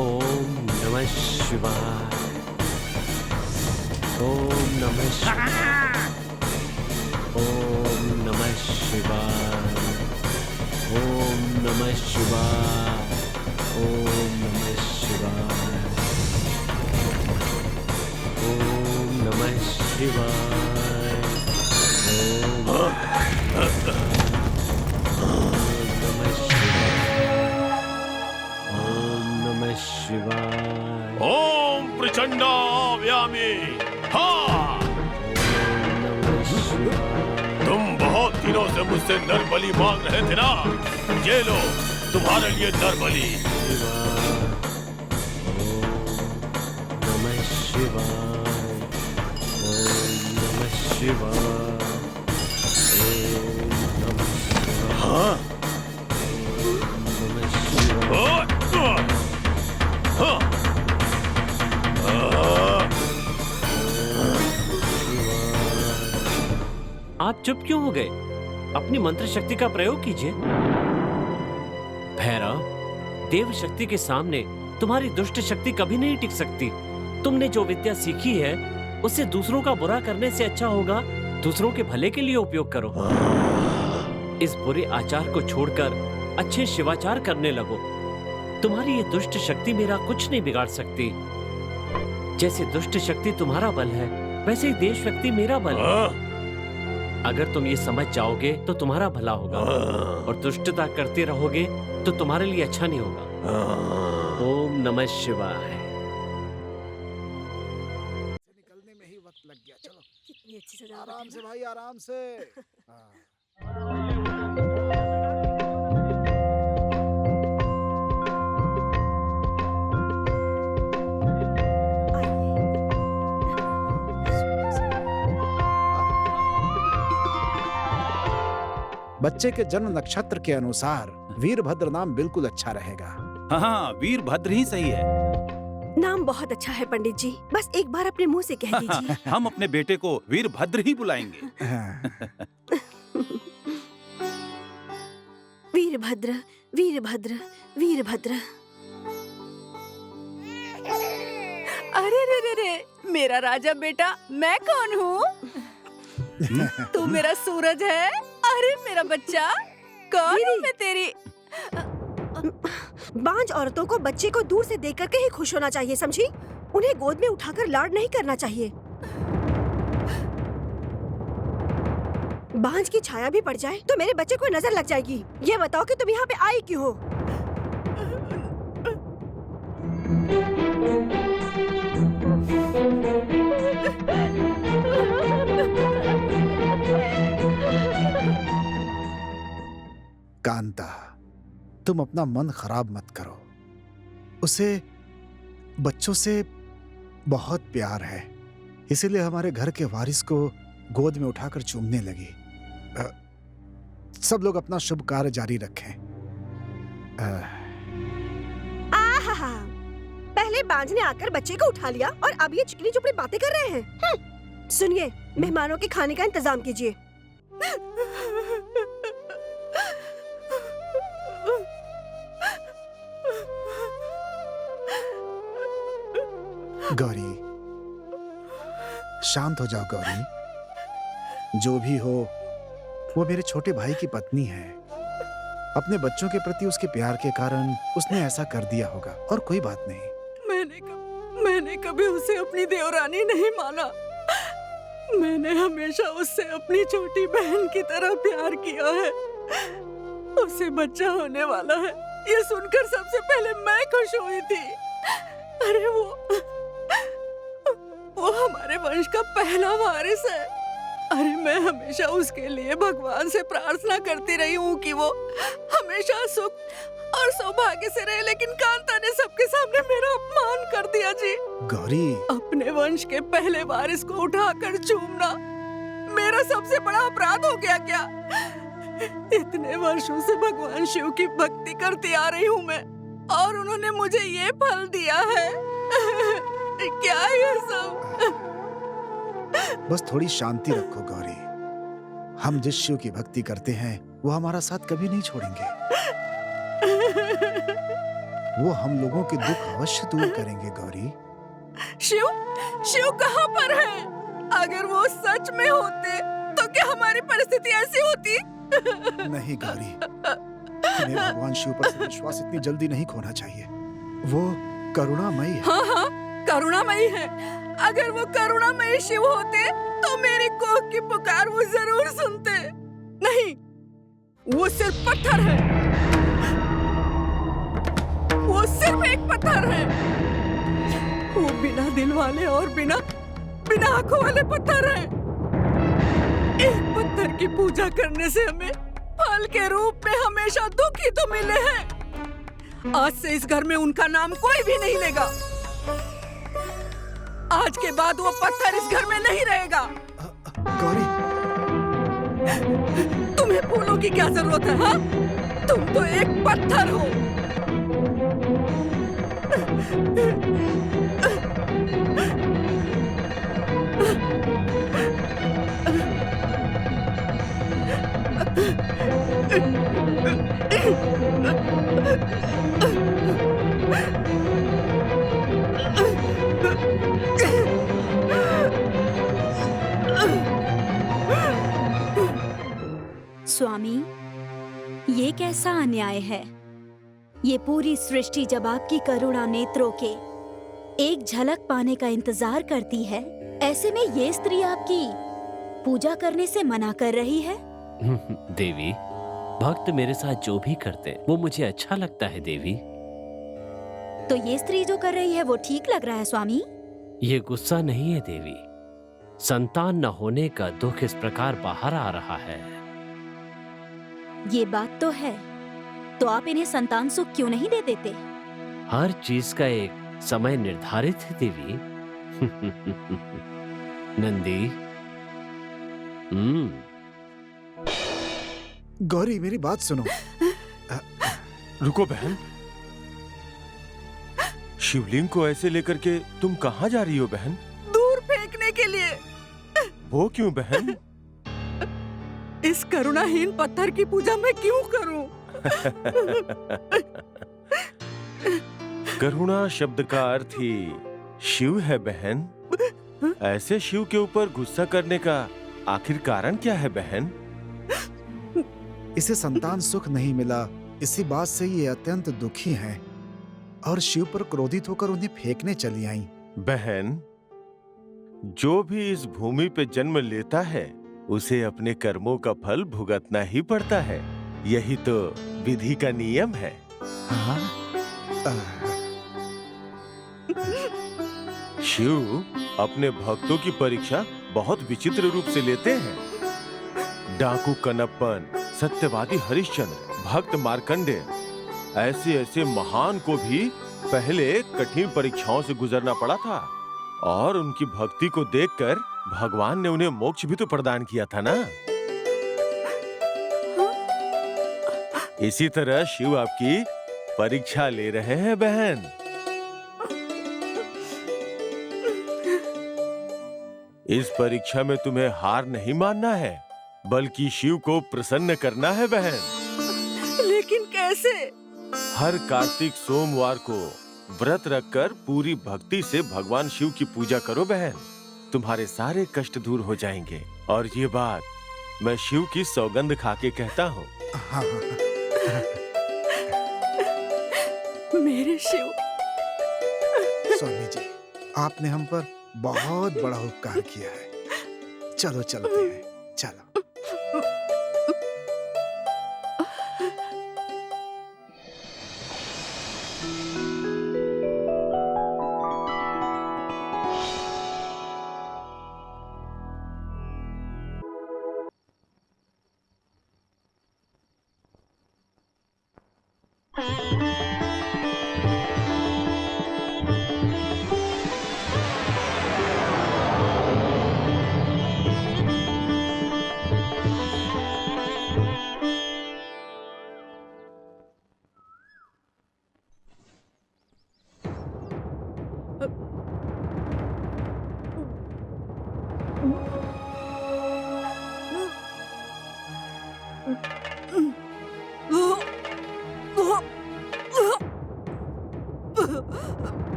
ओम नमः शिवाय। ओम नमः शिवाय। ओम नमः शिवाय। ओम नमः शिवाय। ओम नमः शिवाय। ओम नमः शिवाय। ओम नमः शिवाय। ओम प्रचंडा व्यामी। हाँ, तुम बहुत दिनों से मुझसे नर बलि मांग रहे थे ना, ये लो तुम्हारे लिए नर बलि। ओम नमः शिवाय। ओम नमः शिवाय। ओम नमः शिवाय। हाँ? ओम नमः शिवाय। हाँ? आप चुप क्यों हो गए? अपनी मंत्र शक्ति का प्रयोग कीजिए। भैरव, देव शक्ति के सामने तुम्हारी दुष्ट शक्ति कभी नहीं टिक सकती। तुमने जो विद्या सीखी है उससे दूसरों का बुरा करने से अच्छा होगा दूसरों के भले के लिए उपयोग करो। इस बुरे आचार को छोड़कर अच्छे शिवाचार करने लगो। तुम्हारी ये दुष्ट शक्ति मेरा कुछ नहीं बिगाड़ सकती। जैसे दुष्ट शक्ति तुम्हारा बल है, वैसे ही देव शक्ति मेरा बल है। अगर तुम ये समझ जाओगे तो तुम्हारा भला होगा, और दुष्टता करते रहोगे तो तुम्हारे लिए अच्छा नहीं होगा। ओम नमः शिवाय। निकलने में ही वक्त लग गया। चलो कितनी अच्छी सजावट है आराम ना? से भाई, आराम से। बच्चे के जन्म नक्षत्र के अनुसार वीरभद्र नाम बिल्कुल अच्छा रहेगा। हाँ, वीरभद्र ही सही है। नाम बहुत अच्छा है पंडित जी, बस एक बार अपने मुंह से कह दीजिए। हम अपने बेटे को वीरभद्र ही बुलाएंगे। वीरभद्र, वीरभद्र, वीरभद्र। अरे रे रे रे, मेरा राजा बेटा, मैं कौन हूँ? तू मेरा सूरज है? अरे मेरा बच्चा, कौन हूँ मैं तेरी? बांझ औरतों को बच्चे को दूर से देख करके ही खुश होना चाहिए, समझी? उन्हें गोद में उठाकर लाड नहीं करना चाहिए। बांझ की छाया भी पड़ जाए तो मेरे बच्चे को नजर लग जाएगी। ये बताओ कि तुम यहाँ पे आई क्यों हो? कांता, तुम अपना मन खराब मत करो। उसे बच्चों से बहुत प्यार है, इसीलिए हमारे घर के वारिस को गोद में उठाकर चूमने लगी। सब लोग अपना शुभ कार्य जारी रखें। आहा, पहले बांझ ने आकर बच्चे को उठा लिया और अब ये चिकनी चुपड़ी बातें कर रहे हैं। सुनिए, मेहमानों के खाने का इंतजाम कीजिए। गौरी, शांत हो जाओ गौरी। जो भी हो, वो मेरे छोटे भाई की पत्नी है। अपने बच्चों के प्रति उसके प्यार के कारण उसने ऐसा कर दिया होगा, और कोई बात नहीं। मैंने कभी उसे अपनी देवरानी नहीं माना। मैंने हमेशा उससे अपनी छोटी बहन की तरह प्यार किया है। उसे बच्चा होने वाला है, ये सुनकर सबसे पहले मैं खुश हुई थी। अरे वो हमारे वंश का पहला वारिस है। अरे मैं हमेशा उसके लिए भगवान से प्रार्थना करती रही हूँ कि वो हमेशा सुख और सौभाग्य से रहे, लेकिन कांता ने सबके सामने मेरा अपमान कर दिया जी। गौरी, अपने वंश के पहले वारिस को उठाकर चूमना मेरा सबसे बड़ा अपराध हो गया क्या? इतने वर्षों से भगवान शिव की भक्ति करती आ रही हूँ मैं, और उन्होंने मुझे ये फल दिया है। क्या ये सब? बस थोड़ी शांति रखो गौरी। हम जिस शिव की भक्ति करते हैं वो हमारा साथ कभी नहीं छोड़ेंगे। वो हम लोगों के दुख अवश्य दूर करेंगे गौरी। शिव, शिव कहाँ पर है? अगर वो सच में होते तो क्या हमारी परिस्थिति ऐसी होती? नहीं गौरी, तुम्हें भगवान शिव पर से विश्वास इतनी जल्दी नहीं खोना चाहिए। वो करुणामयी है। हाँ हाँ, करुणामयी है। अगर वो करुणामयी शिव होते तो मेरी कोख की पुकार वो जरूर सुनते। नहीं, वो सिर्फ पत्थर है। वो सिर्फ एक पत्थर है। वो बिना दिल वाले और बिना आंखों वाले पत्थर है। एक पत्थर की पूजा करने से हमें फल के रूप में हमेशा दुख ही तो मिले हैं। आज से इस घर में उनका नाम कोई भी नहीं लेगा। आज के बाद वो पत्थर इस घर में नहीं रहेगा। गौरी, तुम्हें फूलों की क्या जरूरत है? हाँ, तुम तो एक पत्थर हो। स्वामी, ये कैसा अन्याय है? ये पूरी सृष्टि जब आपकी करुणा नेत्रों के एक झलक पाने का इंतजार करती है, ऐसे में ये स्त्री आपकी पूजा करने से मना कर रही है। देवी, भक्त मेरे साथ जो भी करते वो मुझे अच्छा लगता है देवी। तो ये स्त्री जो कर रही है वो ठीक लग रहा है स्वामी? ये गुस्सा नहीं है देवी, संतान न होने का दुख इस प्रकार बाहर आ रहा है। ये बात तो है, तो आप इन्हें संतान सुख क्यों नहीं दे देते? हर चीज का एक समय निर्धारित है देवी। नंदी, गौरी मेरी बात सुनो। रुको बहन, शिवलिंग को ऐसे लेकर के तुम कहाँ जा रही हो बहन? दूर फेंकने के लिए। वो क्यों बहन? इस करुणाहीन पत्थर की पूजा मैं क्यों करूं? करुणा शब्द का अर्थ ही शिव है बहन। ऐसे शिव के ऊपर गुस्सा करने का आखिर कारण क्या है बहन? इसे संतान सुख नहीं मिला, इसी बात से ये अत्यंत दुखी हैं और शिव पर क्रोधित होकर उन्हें फेंकने चली आईं। बहन, जो भी इस भूमि पे जन्म लेता है उसे अपने कर्मों का फल भुगतना ही पड़ता है। यही तो विधि का नियम है। हाँ? शिव अपने भक्तों की परीक्षा बहुत विचित्र रूप से लेते हैं। डाकू कनप्पन, सत्यवादी हरिश्चंद्र, भक्त मार्कंडेय, ऐसे महान को भी पहले कठिन परीक्षाओं से गुजरना पड़ा था और उनकी भक्ति को देखकर भगवान ने उन्हें मोक्ष भी तो प्रदान किया था ना। इसी तरह शिव आपकी परीक्षा ले रहे हैं बहन। इस परीक्षा में तुम्हें हार नहीं मानना है, बल्कि शिव को प्रसन्न करना है बहन। लेकिन कैसे? हर कार्तिक सोमवार को व्रत रखकर पूरी भक्ति से भगवान शिव की पूजा करो बहन। तुम्हारे सारे कष्ट दूर हो जाएंगे। और ये बात मैं शिव की सौगंध खा के कहता हूँ। हाँ। मेरे शिव, स्वामी जी, आपने हम पर बहुत बड़ा उपकार किया है। चलो चलते हैं, चलो।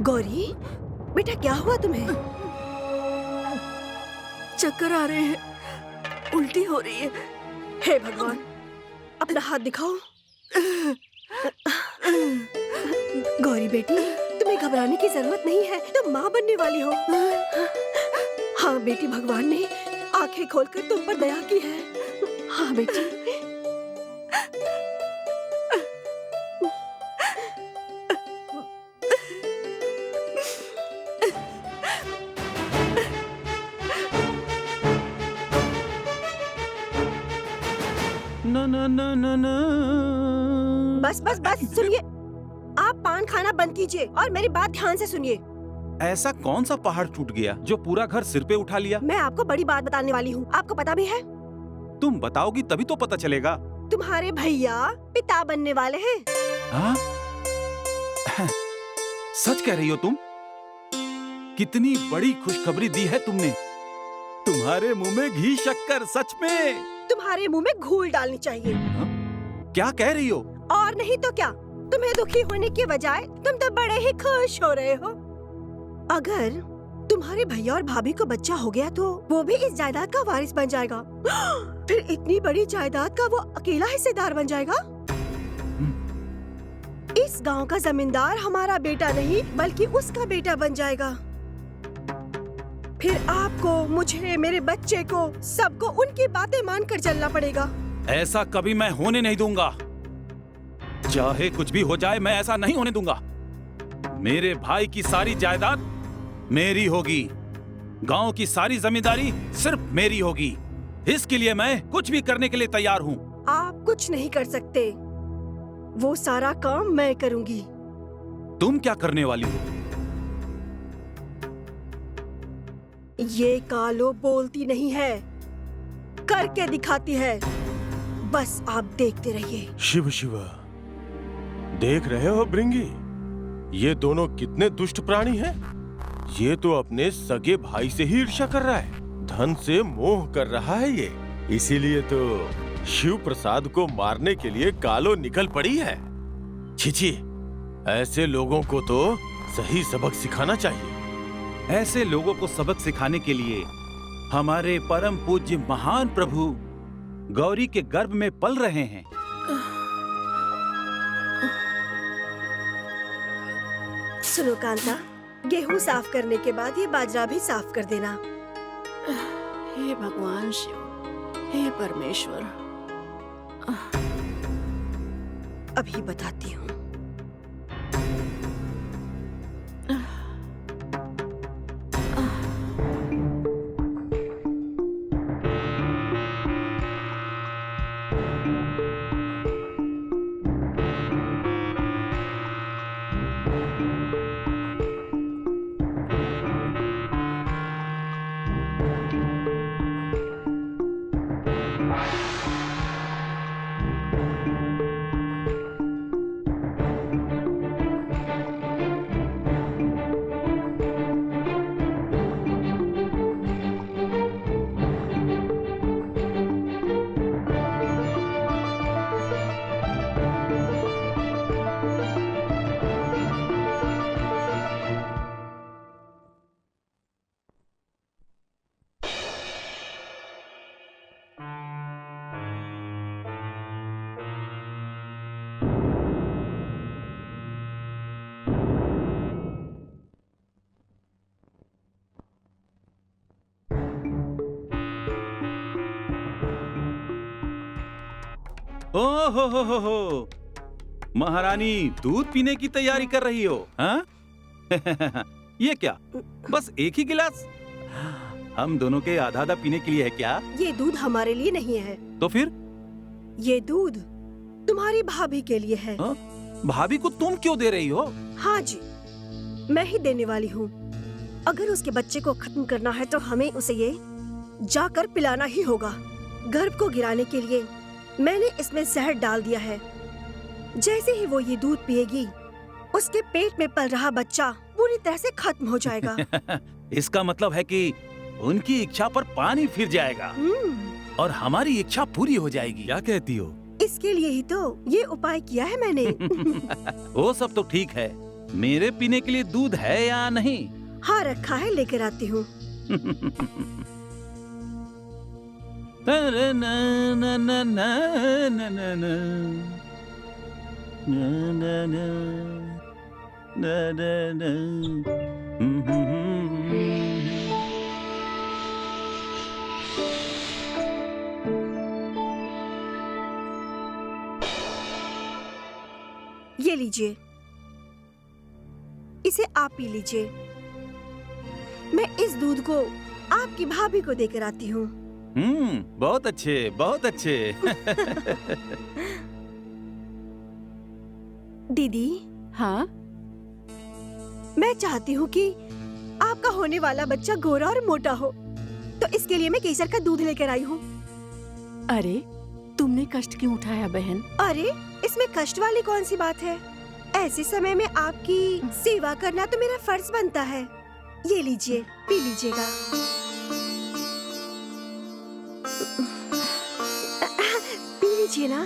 गौरी, बेटा क्या हुआ तुम्हें? चक्कर आ रहे हैं, उल्टी हो रही है। हे भगवान, अपना हाथ दिखाओ। गौरी बेटी, तुम्हें घबराने की जरूरत नहीं है, तुम माँ बनने वाली हो। हाँ बेटी, भगवान ने आंखें खोलकर तुम पर दया की है। हाँ बेटी। न न न न न। बस बस बस, सुनिए। आप पान खाना बंद कीजिए और मेरी बात ध्यान से सुनिए। ऐसा कौन सा पहाड़ टूट गया जो पूरा घर सिर पे उठा लिया? मैं आपको बड़ी बात बताने वाली हूँ, आपको पता भी है? तुम बताओगी तभी तो पता चलेगा। तुम्हारे भैया पिता बनने वाले हैं। हाँ? सच कह रही हो तुम? कितनी बड़ी खुशखबरी दी है तुमने। तुम्हारे मुंह में घी शक्कर, सच में। तुम्हारे मुंह में घूल डालनी चाहिए। क्या कह रही हो? और नहीं तो क्या, तुम्हें दुखी होने के बजाय तुम तो बड़े ही खुश हो रहे हो। अगर तुम्हारे भैया और भाभी को बच्चा हो गया तो वो भी इस जायदाद का वारिस बन जाएगा। फिर इतनी बड़ी जायदाद का वो अकेला हिस्सेदार बन जाएगा। इस गांव का जमींदार हमारा बेटा नहीं बल्कि उसका बेटा बन जाएगा। फिर आपको, मुझे, मेरे बच्चे को, सबको उनकी बातें मानकर चलना पड़ेगा। ऐसा कभी मैं होने नहीं दूंगा। चाहे कुछ भी हो जाए, मैं ऐसा नहीं होने दूंगा। मेरे भाई की सारी जायदाद मेरी होगी। गांव की सारी जमींदारी सिर्फ मेरी होगी। इसके लिए मैं कुछ भी करने के लिए तैयार हूँ। आप कुछ नहीं कर सकते, वो सारा काम मैं करूंगी। तुम क्या करने वाली हो? ये कालो बोलती नहीं है, करके दिखाती है। बस आप देखते रहिए। शिव शिव, देख रहे हो भृंगी, ये दोनों कितने दुष्ट प्राणी हैं। ये तो अपने सगे भाई से ही ईर्ष्या कर रहा है, धन से मोह कर रहा है ये। इसीलिए तो शिव प्रसाद को मारने के लिए कालो निकल पड़ी है। छिछि, ऐसे लोगों को तो सही सबक सिखाना चाहिए। ऐसे लोगों को सबक सिखाने के लिए हमारे परम पूज्य महान प्रभु गौरी के गर्भ में पल रहे हैं। सुनो कांता, गेहूं साफ करने के बाद ये बाजरा भी साफ कर देना। हे भगवान शिव, हे परमेश्वर। अभी बताती हूँ। ओ हो, महारानी दूध पीने की तैयारी कर रही हो? हाँ? ये क्या, बस एक ही गिलास? हम दोनों के आधा आधा पीने के लिए है क्या? ये दूध हमारे लिए नहीं है। तो फिर? ये दूध तुम्हारी भाभी के लिए है। हाँ? भाभी को तुम क्यों दे रही हो? हाँ जी, मैं ही देने वाली हूँ। अगर उसके बच्चे को खत्म करना है तो हमें उसे ये जाकर पिलाना ही होगा। गर्भ को गिराने के लिए मैंने इसमें जहर डाल दिया है। जैसे ही वो ये दूध पिएगी, उसके पेट में पल रहा बच्चा पूरी तरह से खत्म हो जाएगा। इसका मतलब है कि उनकी इच्छा पर पानी फिर जाएगा और हमारी इच्छा पूरी हो जाएगी। क्या कहती हो? इसके लिए ही तो ये उपाय किया है मैंने। वो सब तो ठीक है, मेरे पीने के लिए दूध है या नहीं? हाँ रखा है, लेकर आती हूँ। ये लीजिए, इसे आप पी लीजिए। मैं इस दूध को आपकी भाभी को देकर आती हूँ। बहुत अच्छे, बहुत अच्छे। दीदी, हाँ मैं चाहती हूँ कि आपका होने वाला बच्चा गोरा और मोटा हो, तो इसके लिए मैं केसर का दूध लेकर आई हूँ। अरे तुमने कष्ट क्यों उठाया बहन? अरे इसमें कष्ट वाली कौन सी बात है? ऐसे समय में आपकी सेवा करना तो मेरा फर्ज बनता है। ये लीजिए, पी लीजिएगा। पी लीजिए ना।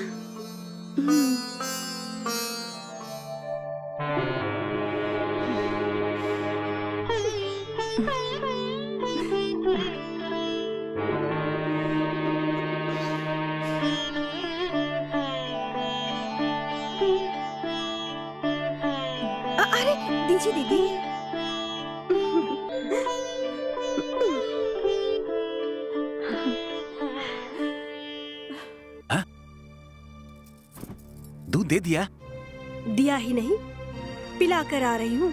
अरे दीजिए दीदी। दूध दे दिया? दिया ही नहीं, पिला कर आ रही हूँ।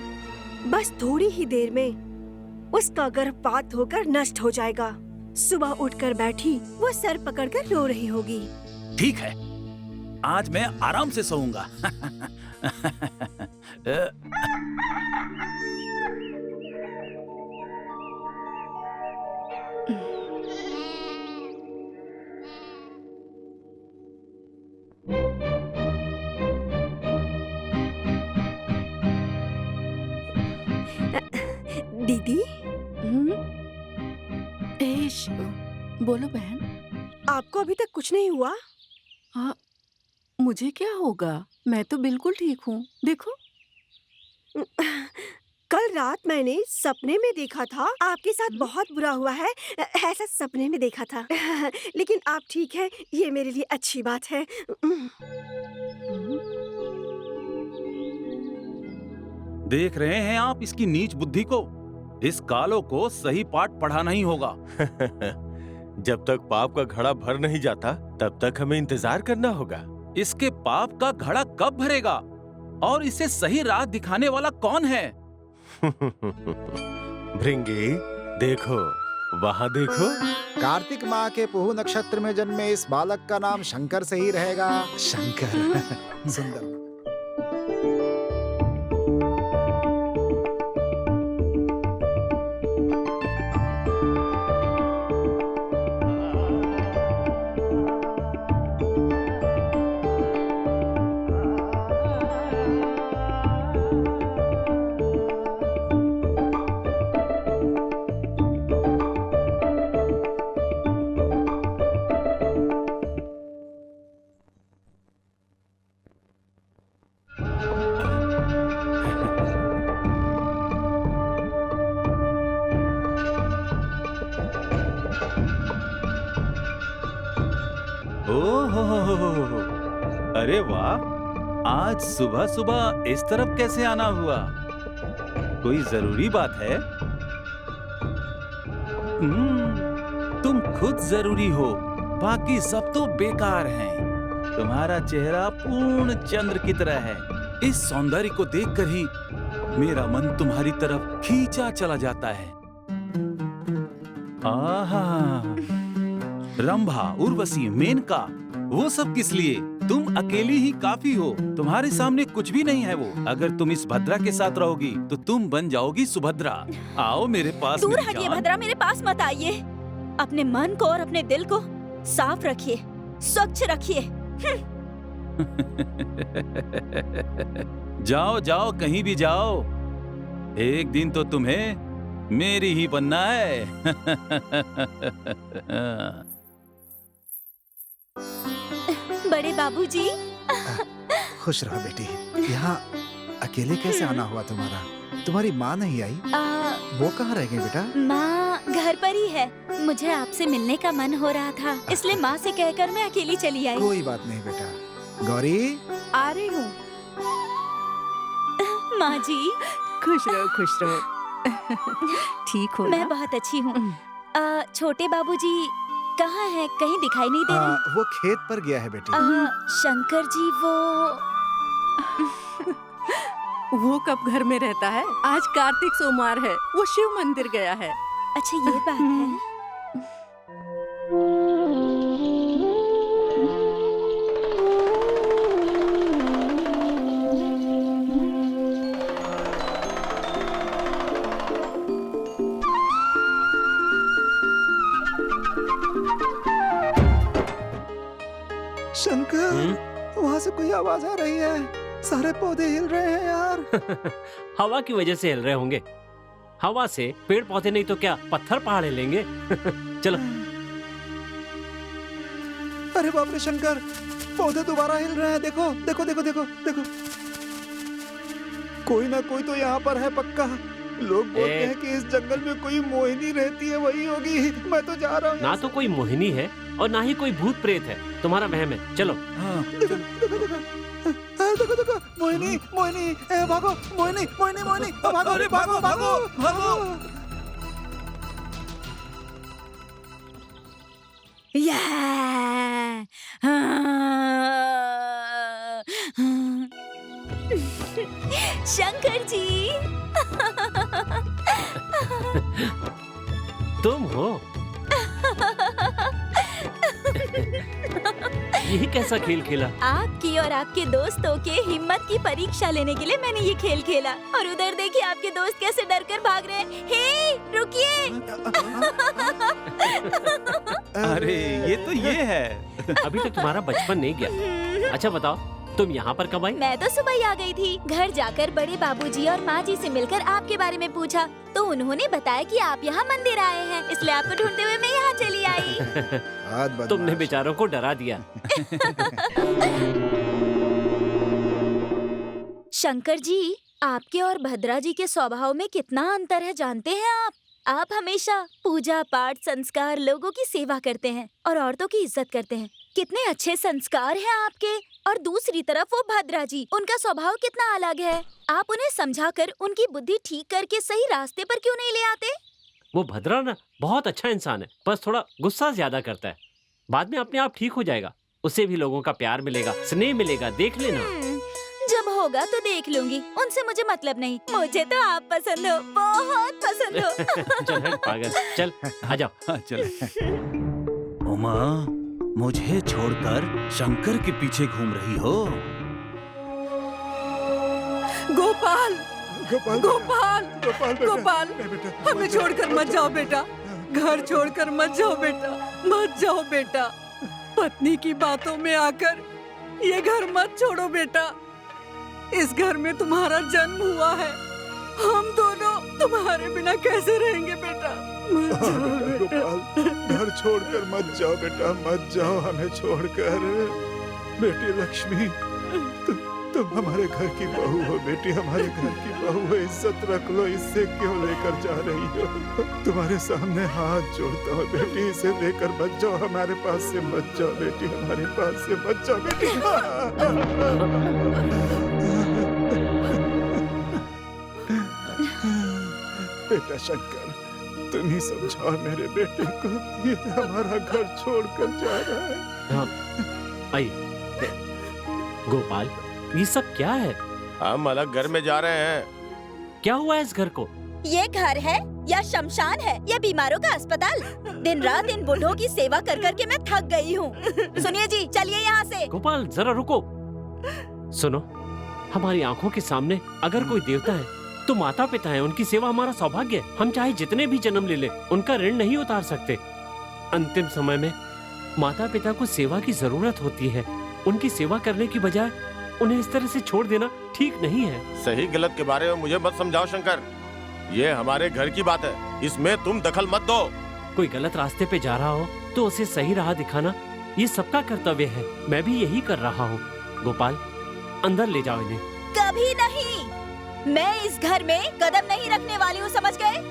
बस थोड़ी ही देर में उसका गर्भपात होकर नष्ट हो जाएगा। सुबह उठकर बैठी वो सर पकड़कर रो रही होगी। ठीक है, आज मैं आराम से सोऊंगा। दीदी, ए शिव, बोलो बहन। आपको अभी तक कुछ नहीं हुआ? हाँ, मुझे क्या होगा? मैं तो बिल्कुल ठीक हूँ। देखो, कल रात मैंने सपने में देखा था आपके साथ बहुत बुरा हुआ है। ऐसा सपने में देखा था। लेकिन आप ठीक है, ये मेरे लिए अच्छी बात है। देख रहे हैं आप इसकी नीच बुद्धि को? इस कालो को सही पाठ पढ़ाना ही होगा। जब तक पाप का घड़ा भर नहीं जाता तब तक हमें इंतजार करना होगा। इसके पाप का घड़ा कब भरेगा? और इसे सही राह दिखाने वाला कौन है? भृंगी, देखो, वहाँ देखो। कार्तिक माह के पुह नक्षत्र में जन्मे इस बालक का नाम शंकर से ही रहेगा। शंकर। सुंदर। ओहो, अरे वाह! आज सुबह सुबह इस तरफ कैसे आना हुआ? कोई जरूरी बात है? तुम खुद जरूरी हो, बाकी सब तो बेकार हैं। तुम्हारा चेहरा पूर्ण चंद्र की तरह है। इस सौंदर्य को देखकर ही मेरा मन तुम्हारी तरफ खींचा चला जाता है। आहा, रंभा, उर्वशी, मेनका, वो सब किस लिए? तुम अकेली ही काफी हो। तुम्हारे सामने कुछ भी नहीं है वो। अगर तुम इस भद्रा के साथ रहोगी तो तुम बन जाओगी सुभद्रा। आओ मेरे पास। दूर हटिए भद्रा, मेरे पास मत आइए। अपने मन को और अपने दिल को साफ रखिए, स्वच्छ रखिए। जाओ जाओ, कहीं भी जाओ। एक दिन तो तुम्हें मेरी ही बनना है। बड़े बाबूजी। खुश रहो बेटी। यहाँ अकेले कैसे आना हुआ तुम्हारा? तुम्हारी माँ नहीं आई? वो कहाँ रह गई बेटा? माँ घर पर ही है। मुझे आपसे मिलने का मन हो रहा था, इसलिए माँ से कहकर मैं अकेली चली आई। कोई बात नहीं बेटा। गौरी, आ रही हूँ। माँ जी। खुश रहो, खुश रहो। ठीक हो मैं ना? बहुत अच्छी हूँ। छोटे बाबूजी कहाँ है? कहीं दिखाई नहीं दे रहे। वो खेत पर गया है बेटी। शंकर जी वो कब घर में रहता है? आज कार्तिक सोमवार है, वो शिव मंदिर गया है। अच्छा ये बात है। शंकर, वहाँ से कोई आवाज आ रही है। सारे पौधे हिल रहे हैं यार। हवा की वजह से हिल रहे होंगे। हवा से पेड़ पौधे नहीं तो क्या पत्थर पहाड़ हिलेंगे। चलो। अरे बाप रे शंकर, पौधे दोबारा हिल रहे हैं। देखो देखो देखो देखो देखो। कोई ना कोई तो यहाँ पर है पक्का। लोग बोलते हैं कि इस जंगल में कोई मोहिनी रहती है, वही होगी। मैं तो जा रहा हूँ। ना तो कोई मोहिनी है और ना ही कोई भूत प्रेत है। तुम्हारा वहम है। चलो। देखो देखो देखो देखो देखो, मोहिनी मोहिनी, भागो मोहिनी मोहिनी मोहिनी, भागो अरे भागो, भागो, भागो। शंकर जी। तुम हो? यही कैसा खेल खेला? आपकी और आपके दोस्तों के हिम्मत की परीक्षा लेने के लिए मैंने ये खेल खेला। और उधर देखिए आपके दोस्त कैसे डरकर भाग रहे हैं। हे रुकिए। अरे ये तो ये है। अभी तक तुम्हारा बचपन नहीं गया। अच्छा बताओ, तुम यहाँ पर कब आई? मैं तो सुबह ही आ गई थी। घर जाकर बड़े बाबूजी और माँ जी से मिलकर आपके बारे में पूछा तो उन्होंने बताया कि आप यहाँ मंदिर आए हैं, इसलिए आपको ढूंढते हुए मैं यहाँ चली आई। तुमने बेचारों को डरा दिया। शंकर जी, आपके और भद्रा जी के स्वभाव में कितना अंतर है जानते हैं आप? आप हमेशा पूजा पाठ संस्कार लोगों की सेवा करते हैं और औरतों की इज्जत करते हैं। कितने अच्छे संस्कार हैं आपके। और दूसरी तरफ वो भद्रा जी, उनका स्वभाव कितना अलग है। आप उन्हें समझाकर उनकी बुद्धि ठीक करके सही रास्ते पर क्यों नहीं ले आते? वो भद्रा ना बहुत अच्छा इंसान है, बस थोड़ा गुस्सा ज्यादा करता है। बाद में अपने आप ठीक हो जाएगा। उसे भी लोगों का प्यार मिलेगा, स्नेह मिलेगा, देख लेना। जब होगा तो देख लूंगी, उनसे मुझे मतलब नहीं। मुझे तो आप पसंद हो, बहुत पसंद हो। चल हट पागल, चल आ जाओ। चलो। उमा, मुझे छोड़कर शंकर के पीछे घूम रही हो? गोपाल, गोपाल गोपाल, गोपाल गोपाल, हमें छोड़कर मत जाओ बेटा। घर छोड़कर मत जाओ बेटा, मत जाओ बेटा। पत्नी की बातों में आकर ये घर मत छोड़ो बेटा। इस घर में तुम्हारा जन्म हुआ है। हम दोनों तुम्हारे बिना कैसे रहेंगे बेटा? मत जाओ बेटा। गोपाल, घर छोड़कर मत जाओ बेटा, मत जाओ हमें छोड़कर। बेटी लक्ष्मी, तुम हमारे घर की बहू हो बेटी, हमारे घर की बहू हो। इज्जत रख लो, इससे क्यों लेकर जा रही हो? तुम्हारे सामने हाथ जोड़ता हूँ बेटी, इसे लेकर मत जाओ, हमारे पास से मत जाओ बेटी, हमारे पास से मत जाओ बेटी। बेटा शंकर, तुम ही समझाओ मेरे बेटे को, ये हमारा घर छोड़कर जा रहा है। हाँ, आई। गोपाल, ये सब क्या है? हम अलग घर में जा रहे हैं। क्या हुआ है इस घर को? ये घर है या शमशान है या बीमारों का अस्पताल? दिन रात इन बूढ़ों की सेवा कर करके मैं थक गई हूँ। सुनिए जी, चलिए यहाँ से। गोपाल जरा रुको। सुनो, हमारी आंखों के सामने अगर कोई देवता है तो माता पिता है, उनकी सेवा हमारा सौभाग्य है। हम चाहे जितने भी जन्म ले ले, उनका ऋण नहीं उतार सकते। अंतिम समय में माता पिता को सेवा की जरूरत होती है। उनकी सेवा करने की बजाय उन्हें इस तरह से छोड़ देना ठीक नहीं है। सही गलत के बारे में मुझे मत समझाओ शंकर, ये हमारे घर की बात है, इसमें तुम दखल मत दो। कोई गलत रास्ते पे जा रहा हो तो उसे सही राह दिखाना ये सबका कर्तव्य है। मैं भी यही कर रहा हूँ। गोपाल, अंदर ले जाओ इन्हें। कभी नहीं। मैं इस घर में कदम नहीं रखने वाली हूँ, समझ गए?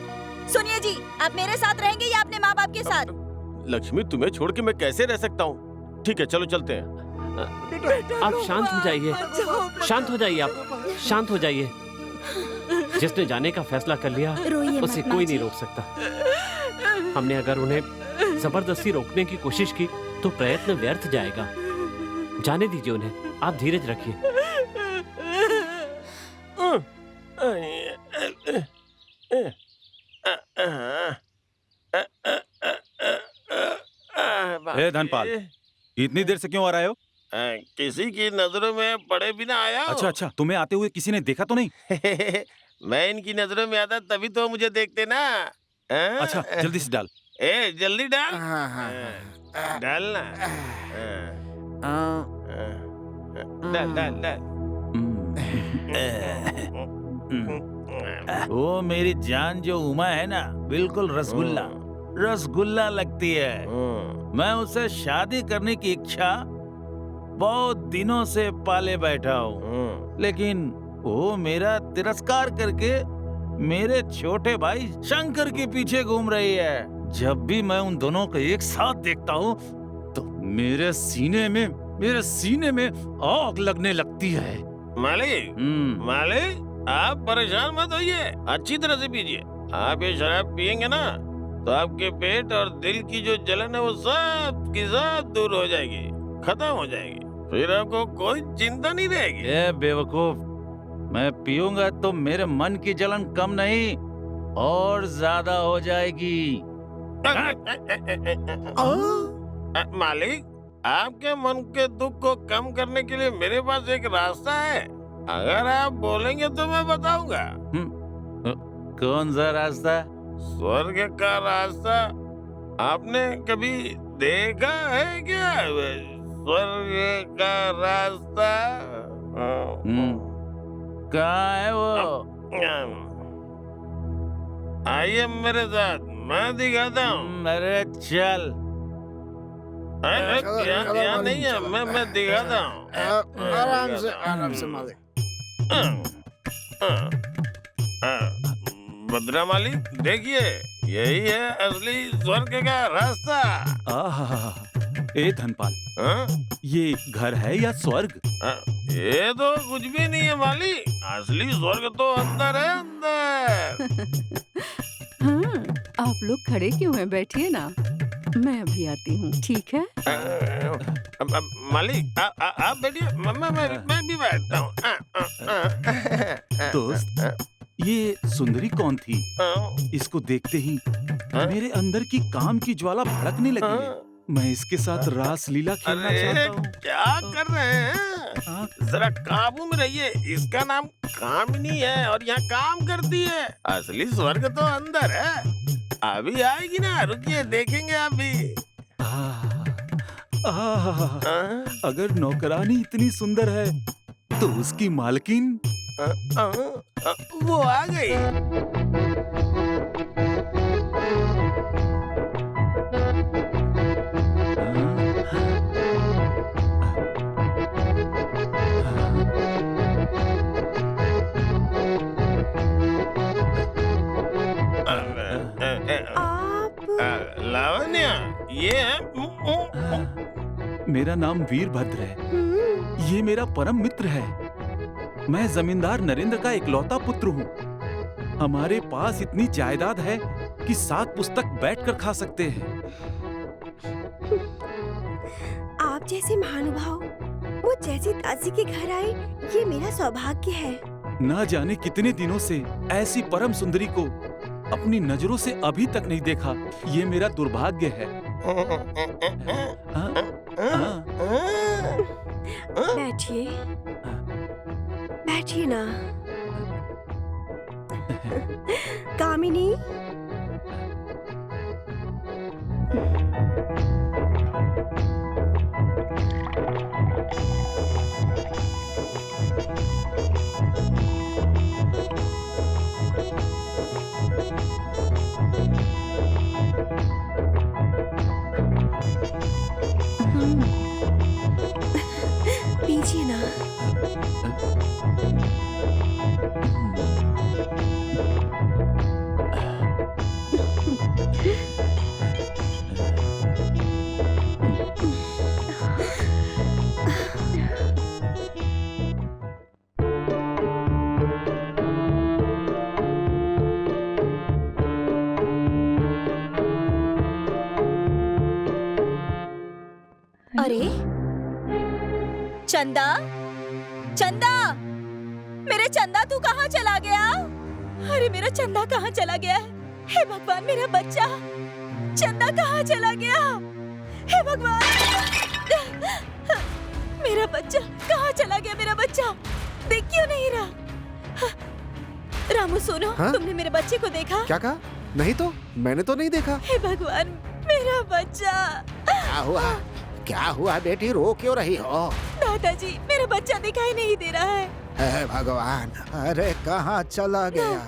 सुनिए जी, आप मेरे साथ रहेंगे या अपने माँ बाप के साथ? लक्ष्मी, तुम्हें छोड़ के मैं कैसे रह सकता हूँ? ठीक है, चलो चलते हैं। आप शांत हो जाइए, शांत हो जाइए, आप शांत हो जाइए। जिसने जाने का फैसला कर लिया रोइए मत उसे माँ कोई जी। नहीं रोक सकता। हमने अगर उन्हें जबरदस्ती रोकने की कोशिश की तो प्रयत्न व्यर्थ जाएगा। जाने दीजिए उन्हें, आप धीरज रखिए। ए धनपाल, इतनी देर से क्यों आ रहे हो? किसी की नजरों में पड़े बिना आया हूँ। अच्छा अच्छा, तुम्हें आते हुए किसी ने देखा तो नहीं? मैं इनकी नजरों में आता तभी तो मुझे देखते ना। अच्छा, जल्दी से डाल। जल्दी डाल। डालना। डाल डाल डाल। वो मेरी जान जो उमा है ना, बिल्कुल रसगुल्ला रसगुल्ला लगती है। मैं उससे शादी करने की इच्छा बहुत दिनों से पाले बैठा हूँ, लेकिन वो मेरा तिरस्कार करके मेरे छोटे भाई शंकर के पीछे घूम रही है। जब भी मैं उन दोनों को एक साथ देखता हूँ तो मेरे सीने में आग लगने लगती है। मालिक, मालिक, आप परेशान मत होइए, अच्छी तरह से पीजिए। आप ये शराब पियेंगे ना तो आपके पेट और दिल की जो जलन है वो सब की सब दूर हो जाएगी, खत्म हो जाएगी। फिर आपको कोई चिंता नहीं रहेगी। ए बेवकूफ, मैं पीऊंगा तो मेरे मन की जलन कम नहीं और ज्यादा हो जाएगी। मालिक, आपके मन के दुख को कम करने के लिए मेरे पास एक रास्ता है। अगर आप बोलेंगे तो मैं बताऊंगा। कौन सा रास्ता? स्वर्ग का रास्ता। आपने कभी देखा है क्या स्वर्ग का रास्ता? कहाँ है वो? आइए मेरे साथ, मैं दिखाता हूँ। अरे चल। यहाँ नहीं है, मैं दिखाता हूँ। आराम से मालिक। भद्रा मालिक, देखिए, यही है असली स्वर्ग का रास्ता। आहा, ए धनपाल, ये घर है या स्वर्ग? ये तो कुछ भी नहीं है मालिक, असली स्वर्ग तो अंदर है, अंदर। आप लोग खड़े क्यों हैं? बैठिए ना, मैं अभी आती हूँ, ठीक है? मालिक, आप बैठिए, मैं भी बैठता हूँ। दोस्त, ये सुंदरी कौन थी? इसको देखते ही मेरे अंदर की काम की ज्वाला भड़कने लगी है। मैं इसके साथ रास लीला खेलना चाहता हूँ। क्या कर रहे हैं? जरा काबू में रहिए। इसका नाम कामिनी है और यहाँ काम करती है। असली स्वर्ग तो अंदर है, अभी आएगी ना, रुकिए, देखेंगे आप भी। अगर नौकरानी इतनी सुंदर है तो उसकी मालकिन? वो आ गई। लावण्य, ये है। मेरा नाम वीरभद्र है। ये मेरा परम मित्र है। मैं जमींदार नरेंद्र का इकलौता पुत्र हूँ। हमारे पास इतनी जायदाद है कि 7 पुस्तक बैठकर खा सकते हैं। आप जैसे महानुभाव वो जैसी दासी के घर आए, ये मेरा सौभाग्य है। ना जाने कितने दिनों से ऐसी परम सुंदरी को अपनी नजरों से अभी तक नहीं देखा। ये मेरा दुर्भाग्य है। बैठिए, बैठिए ना। कामिनी, अरे चंदा, चंदा, मेरे चंदा तू कहाँ चला गया? अरे मेरा चंदा कहाँ चला गया? हे भगवान, मेरा बच्चा चंदा कहाँ चला गया? हे भगवान, मेरा बच्चा कहाँ चला गया? मेरा बच्चा देख क्यों नहीं रहा? रामू सुनो, हाँ? तुमने मेरे बच्चे को देखा? क्या कहा? नहीं तो, मैंने तो नहीं देखा। हे भगवान, मेरा बच्चा। क्या हुआ? क्या हुआ बेटी, रो क्यों रही हो? दादाजी, मेरा बच्चा दिखाई नहीं दे रहा है। हे भगवान, अरे कहाँ चला गया?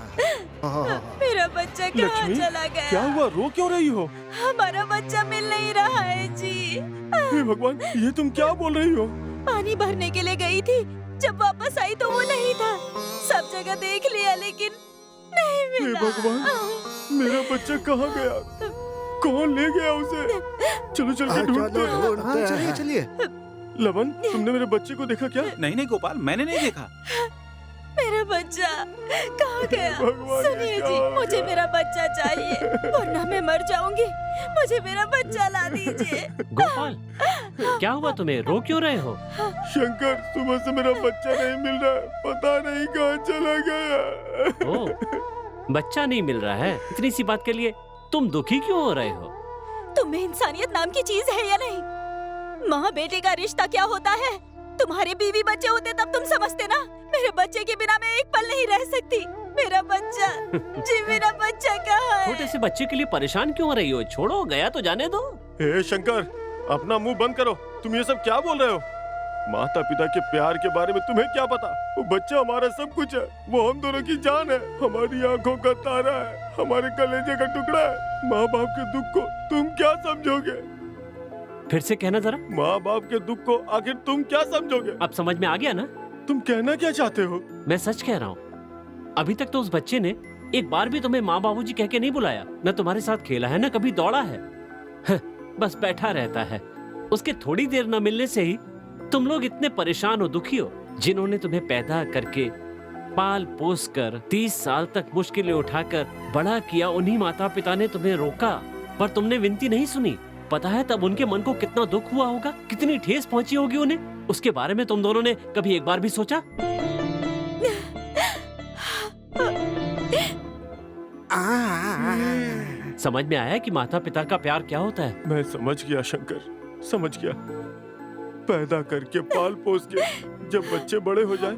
ओह, मेरा बच्चा कहाँ लक्ष्मी, चला गया? क्या हुआ, रो क्यों रही हो? हमारा बच्चा मिल नहीं रहा है जी। हे भगवान, ये तुम क्या बोल रही हो? पानी भरने के लिए गई थी, जब वापस आई तो वो नहीं था। सब जगह देख लिया लेकिन नहीं हे मिला। भगवान, मेरा बच्चा कहाँ गया? कौन ले गया उसे? चलो चल के ढूंढते हैं। हाँ, चलिए चलिए। लवन, तुमने मेरे बच्चे को देखा क्या? नहीं नहीं गोपाल, मैंने नहीं देखा। मेरा बच्चा कहाँ गया? भगवान, सुनिए ये जी, क्या हो मुझे गया? मेरा बच्चा चाहिए, वरना मैं मर जाऊंगी। मुझे मेरा बच्चा ला दीजिए। गोपाल, क्या हुआ तुम्हें? रो क्यों रहे हो? शंकर, सुबह से मेरा बच्चा नहीं मिल रहा है, पता नहीं कहाँ चला गया। ओ, बच्चा नहीं मिल रहा है, इतनी सी बात के लिए तुम दुखी क्यों हो रहे हो? तुम में इंसानियत नाम की चीज है या नहीं? माँ बेटे का रिश्ता क्या होता है? तुम्हारे बीवी बच्चे होते तब तुम समझते ना। मेरे बच्चे के बिना मैं एक पल नहीं रह सकती। मेरा बच्चा जी, मेरा बच्चा कहाँ है? छोटे से बच्चे के लिए परेशान क्यों हो रही हो? छोड़ो, गया तो जाने दो। हे शंकर, अपना मुंह बंद करो। तुम ये सब क्या बोल रहे हो? माता पिता के प्यार के बारे में तुम्हें क्या पता? वो बच्चा हमारा सब कुछ है, वो हम दोनों की जान है, हमारी आंखों का तारा है, हमारे कलेजे का टुकड़ा है। माँ बाप के दुख को तुम क्या समझोगे? फिर से कहना जरा। माँ बाप के दुख को आखिर तुम क्या समझोगे? अब समझ में आ गया ना? तुम कहना क्या चाहते हो? मैं सच कह रहा हूँ। अभी तक तो उस बच्चे ने एक बार भी तुम्हें माँ बाबूजी कह के नहीं बुलाया, न तुम्हारे साथ खेला है, न कभी दौड़ा है। बस बैठा रहता है। उसके थोड़ी देर न मिलने से ही तुम लोग इतने परेशान हो, दुखी हो। जिन्होंने तुम्हें पैदा करके पाल पोस कर 30 साल तक मुश्किलें उठाकर बड़ा किया, उन्हीं माता पिता ने तुम्हें रोका, पर तुमने विनती नहीं सुनी। पता है तब उनके मन को कितना दुख हुआ होगा, कितनी ठेस पहुंची होगी उन्हें। उसके बारे में तुम दोनों ने कभी एक बार भी सोचा? समझ में आया कि माता पिता का प्यार क्या होता है? मैं समझ गया शंकर, समझ गया। पैदा करके पाल पोस के जब बच्चे बड़े हो जाए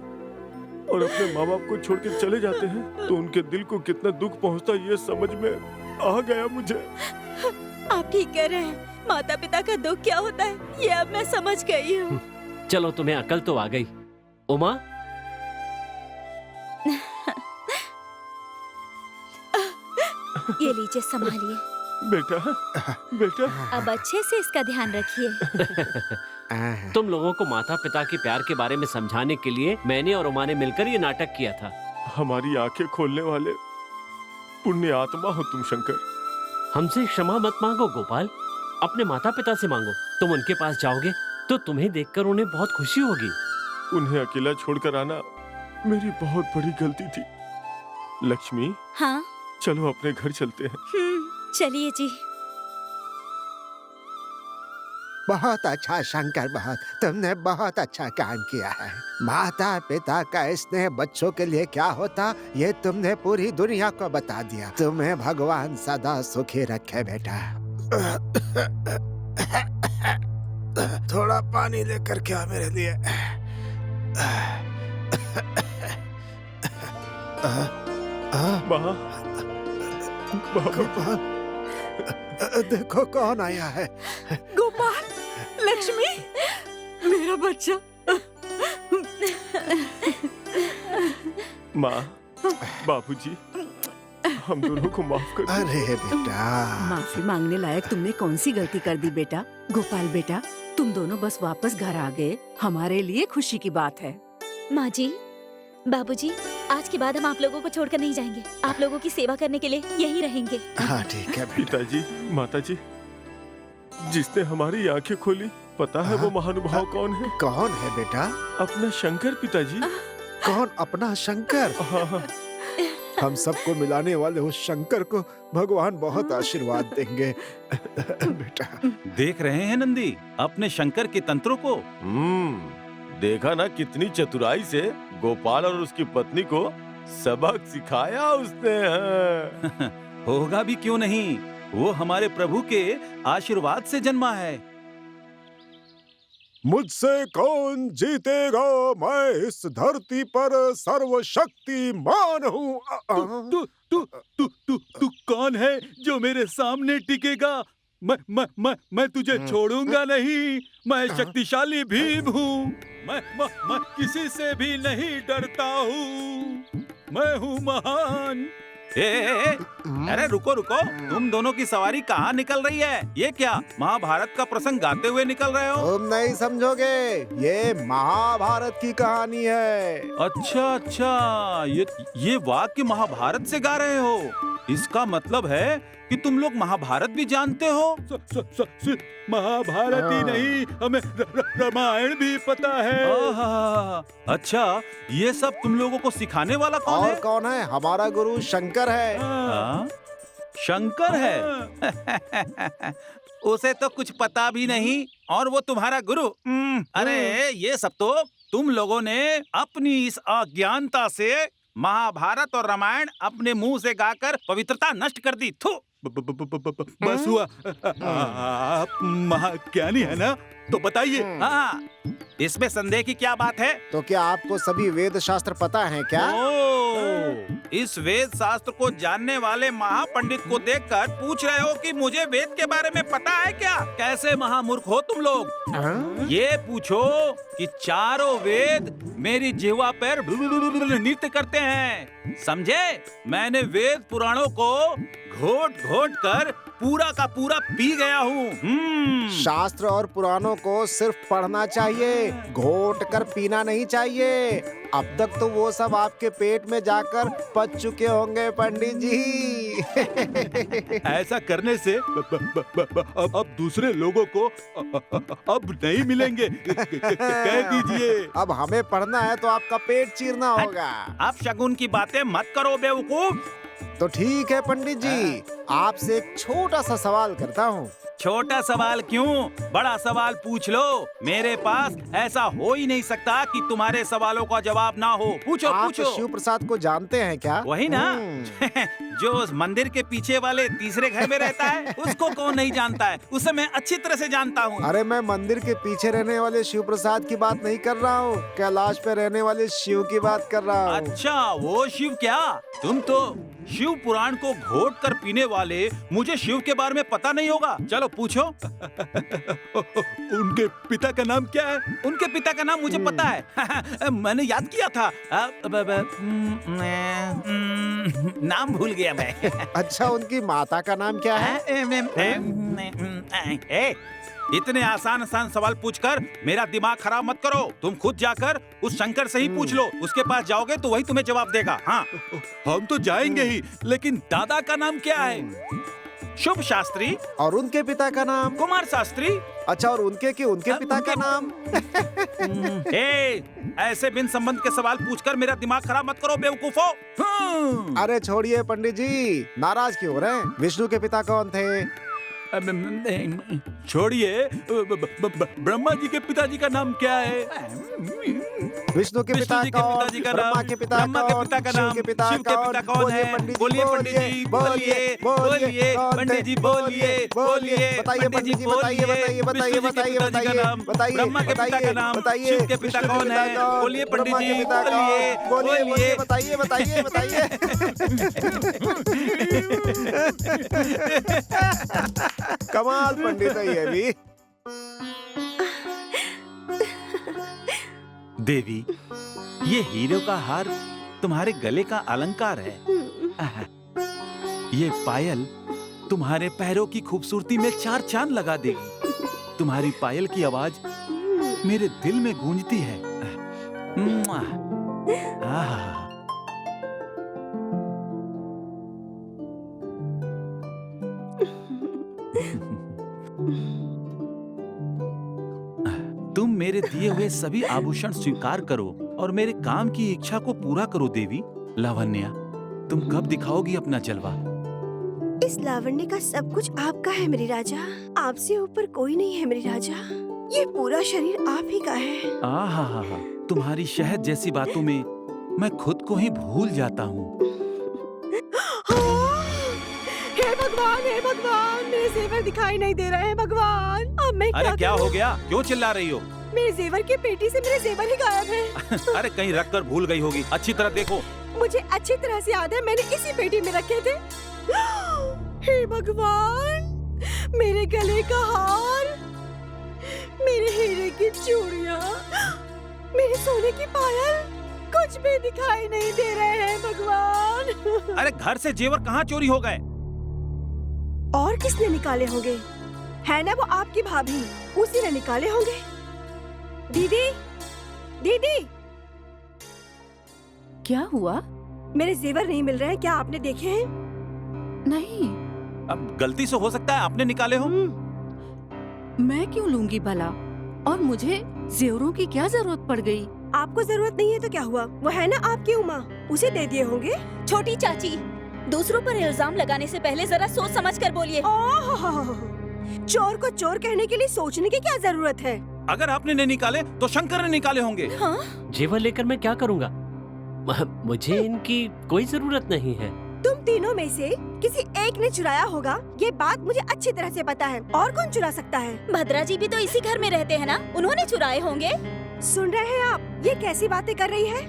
और अपने माँ बाप को छोड़ के चले जाते हैं तो उनके दिल को कितना दुख पहुंचता है, ये समझ में आ गया मुझे। आप ठीक कह रहे हैं। माता पिता का दुख क्या होता है ये अब मैं समझ गई हूँ। चलो, तुम्हें अकल तो आ गई। उमा, ये लीजिए, संभालिए। बेटा, बेटा, अब अच्छे से इसका ध्यान रखिए। तुम लोगों को माता पिता के प्यार के बारे में समझाने के लिए मैंने और उमा ने मिलकर ये नाटक किया था। हमारी आंखें खोलने वाले पुण्य आत्मा हो तुम शंकर। हमसे क्षमा मत मांगो गोपाल, अपने माता पिता से मांगो। तुम उनके पास जाओगे तो तुम्हें देखकर उन्हें बहुत खुशी होगी। उन्हें अकेला छोड़कर आना मेरी बहुत बड़ी गलती थी। लक्ष्मी, हाँ, चलो अपने घर चलते हैं। चलिए जी। बहुत अच्छा शंकर, बहुत, तुमने बहुत अच्छा काम किया है। माता पिता का स्नेह बच्चों के लिए क्या होता ये तुमने पूरी दुनिया को बता दिया। तुम्हें भगवान सदा सुखी रखे बेटा। थोड़ा पानी लेकर क्या मेरे लिए? माँ, देखो कौन आया है। गोपाल, लक्ष्मी, मेरा बच्चा। माँ, बाबूजी, हम दोनों को माफ कर दो। अरे बेटा, माफी मांगने लायक तुमने कौन सी गलती कर दी बेटा? गोपाल बेटा, तुम दोनों बस वापस घर आ गए, हमारे लिए खुशी की बात है। माँ जी, बाबूजी, आज के बाद हम आप लोगों को छोड़कर नहीं जाएंगे। आप लोगों की सेवा करने के लिए यहीं रहेंगे। हाँ ठीक है बेटा। पिताजी, माताजी, जिसने हमारी आंखें खोली, पता है वो महानुभाव कौन है? कौन है बेटा? अपना शंकर पिताजी। कौन? अपना शंकर? हाँ हाँ, हम सबको मिलाने वाले उस शंकर को भगवान बहुत आशीर्वाद देंगे। बेटा, देख रहे हैं नंदी अपने शंकर के तंत्रों को? देखा ना कितनी चतुराई से गोपाल और उसकी पत्नी को सबक सिखाया उसने। होगा भी क्यों नहीं, वो हमारे प्रभु के आशीर्वाद से जन्मा है। मुझसे कौन जीतेगा? मैं इस धरती पर सर्वशक्तिमान हूँ। तू तू तू तू तू कौन है जो मेरे सामने टिकेगा? मैं तुझे छोड़ूंगा नहीं। मैं शक्तिशाली भीम हूँ। मैं किसी से भी नहीं डरता हूँ। मैं हूँ महान। अरे रुको रुको, तुम दोनों की सवारी कहाँ निकल रही है? ये क्या महाभारत का प्रसंग गाते हुए निकल रहे हो? तुम नहीं समझोगे, ये महाभारत की कहानी है। अच्छा, ये वाक्य महाभारत से गा रहे हो? इसका मतलब है कि तुम लोग महाभारत भी जानते हो? महाभारत ही नहीं, हमें रामायण भी पता है। अच्छा, ये सब तुम लोगों को सिखाने वाला कौन है? और कौन है? हमारा गुरु शंकर है। शंकर है? उसे तो कुछ पता भी नहीं और वो तुम्हारा गुरु। अरे ये सब तो तुम लोगों ने अपनी इस अज्ञानता से महाभारत और रामायण अपने मुंह से गाकर पवित्रता नष्ट कर दी। थू। बस हुआ। आप महाज्ञानी है ना, तो बताइए। हाँ, इसमें संदेह की क्या बात है? तो क्या आपको सभी वेद शास्त्र पता है क्या? इस वेद शास्त्र को जानने वाले महापंडित को देखकर पूछ रहे हो कि मुझे वेद के बारे में पता है क्या? कैसे महामूर्ख हो तुम लोग। ये पूछो कि चारों वेद मेरी जिह्वा पर नृत्य करते हैं। समझे? मैंने वेद पुराणों को घोट घोट कर पूरा का पूरा पी गया हूँ। शास्त्र और पुराणों को सिर्फ पढ़ना चाहिए, घोट कर पीना नहीं चाहिए। अब तक तो वो सब आपके पेट में जाकर पच चुके होंगे पंडित जी। ऐसा करने से अब दूसरे लोगों को अब नहीं मिलेंगे। कह दीजिए। अब हमें पढ़ना है तो आपका पेट चीरना होगा। आप शगुन की बातें मत करो बेवकूफ। तो ठीक है पंडित जी, आपसे एक छोटा सा सवाल करता हूँ। छोटा सवाल क्यों, बड़ा सवाल पूछ लो। मेरे पास ऐसा हो ही नहीं सकता कि तुम्हारे सवालों का जवाब ना हो। पूछो आप पूछो। शिव प्रसाद को जानते हैं क्या? वही ना जो उस मंदिर के पीछे वाले तीसरे घर में रहता है, उसको कौन नहीं जानता है? उसे मैं अच्छी तरह से जानता हूँ। अरे मैं मंदिर के पीछे रहने वाले शिव प्रसाद की बात नहीं कर रहा हूँ, कैलाश पे रहने वाले शिव की बात कर रहा हूँ। अच्छा, वो शिव क्या? तुम तो शिव पुराण को घोट कर पीने वाले, मुझे शिव के बारे में पता नहीं होगा। चलो पूछो। उनके पिता का नाम क्या है? उनके पिता का नाम मुझे पता है। मैंने याद किया था। नाम भूल गया मैं। अच्छा, उनकी माता का नाम क्या है? इतने आसान सवाल पूछकर मेरा दिमाग खराब मत करो। तुम खुद जाकर उस शंकर से ही पूछ लो। उसके पास जाओगे तो वही तुम्हें जवाब देगा। हाँ, हम तो जाएंगे ही, लेकिन दादा का नाम क्या है? शुभ शास्त्री। और उनके पिता का नाम? कुमार शास्त्री। अच्छा, और उनके पिता का नाम? ऐसे बिन संबंध के सवाल पूछकर मेरा दिमाग खराब मत करो बेवकूफो। अरे छोड़िए पंडित जी, नाराज क्यों हो रहे हैं? विष्णु के पिता कौन थे? छोड़िए, ब्रह्मा जी के पिताजी का नाम क्या है? विष्णु के पिता कौन? ब्रह्मा के पिता कौन? शिव के पिता कौन है? बोलिए पंडित जी, बोलिए बोलिए पंडित जी, बोलिए बोलिए। बताइए पंडित जी, बताइए बताइए बताइए बताइए बताइए बताइए। ब्रह्मा के पिता का नाम, शिव के पिता कौन है? बोलिए पंडित जी, बोलिए बोलिए बताइए बताइए बताइए। कमाल पंडित है ये भी। देवी, ये हीरे का हार तुम्हारे गले का अलंकार है। ये पायल तुम्हारे पैरों की खूबसूरती में चार चांद लगा देगी। तुम्हारी पायल की आवाज मेरे दिल में गूंजती है। तुम मेरे दिए हुए सभी आभूषण स्वीकार करो और मेरे काम की इच्छा को पूरा करो देवी। लावण्या, तुम कब दिखाओगी अपना जलवा? इस लावण्य का सब कुछ आपका है मेरे राजा। आपसे ऊपर कोई नहीं है मेरे राजा। ये पूरा शरीर आप ही का है। आहा, तुम्हारी शहद जैसी बातों में मैं खुद को ही भूल जाता हूँ। हे भगवान, मेरे जेवर दिखाई नहीं दे रहे हैं भगवान। अब मैं अरे क्या हो गया? क्यों चिल्ला रही हो? मेरे जेवर की पेटी से मेरे जेवर ही गायब है। अरे कहीं रख कर भूल गई होगी, अच्छी तरह देखो। मुझे अच्छी तरह से याद है, मैंने इसी पेटी में रखे थे। हे भगवान, मेरे गले का हार, मेरे हीरे की चूड़ियाँ, मेरे सोने की पायल, कुछ भी दिखाई नहीं दे रहे हैं भगवान। अरे घर से जेवर कहाँ चोरी हो गए? और किसने निकाले होंगे? है ना वो आपकी भाभी, उसी ने निकाले होंगे। दीदी, दीदी, क्या हुआ? मेरे जेवर नहीं मिल रहे हैं, क्या आपने देखे हैं? नहीं। अब गलती से हो सकता है आपने निकाले हो। मैं क्यों लूंगी भला? और मुझे जेवरों की क्या जरूरत पड़ गई? आपको जरूरत नहीं है तो क्या हुआ? वो है ना आपकी उमा, उसे दे दिए होंगे। छोटी चाची, दूसरों पर इल्जाम लगाने से पहले जरा सोच समझ कर बोलिए। चोर को चोर कहने के लिए सोचने की क्या जरूरत है? अगर आपने नहीं निकाले तो शंकर ने निकाले होंगे। हाँ? जेवर लेकर मैं क्या करूँगा? मुझे इनकी कोई जरूरत नहीं है। तुम तीनों में से किसी एक ने चुराया होगा, ये बात मुझे अच्छी तरह से पता है। और कौन चुरा सकता है? भद्रा जी भी तो इसी घर में रहते हैं ना, उन्होंने चुराए होंगे। सुन रहे हैं आप? ये कैसी बातें कर रही है?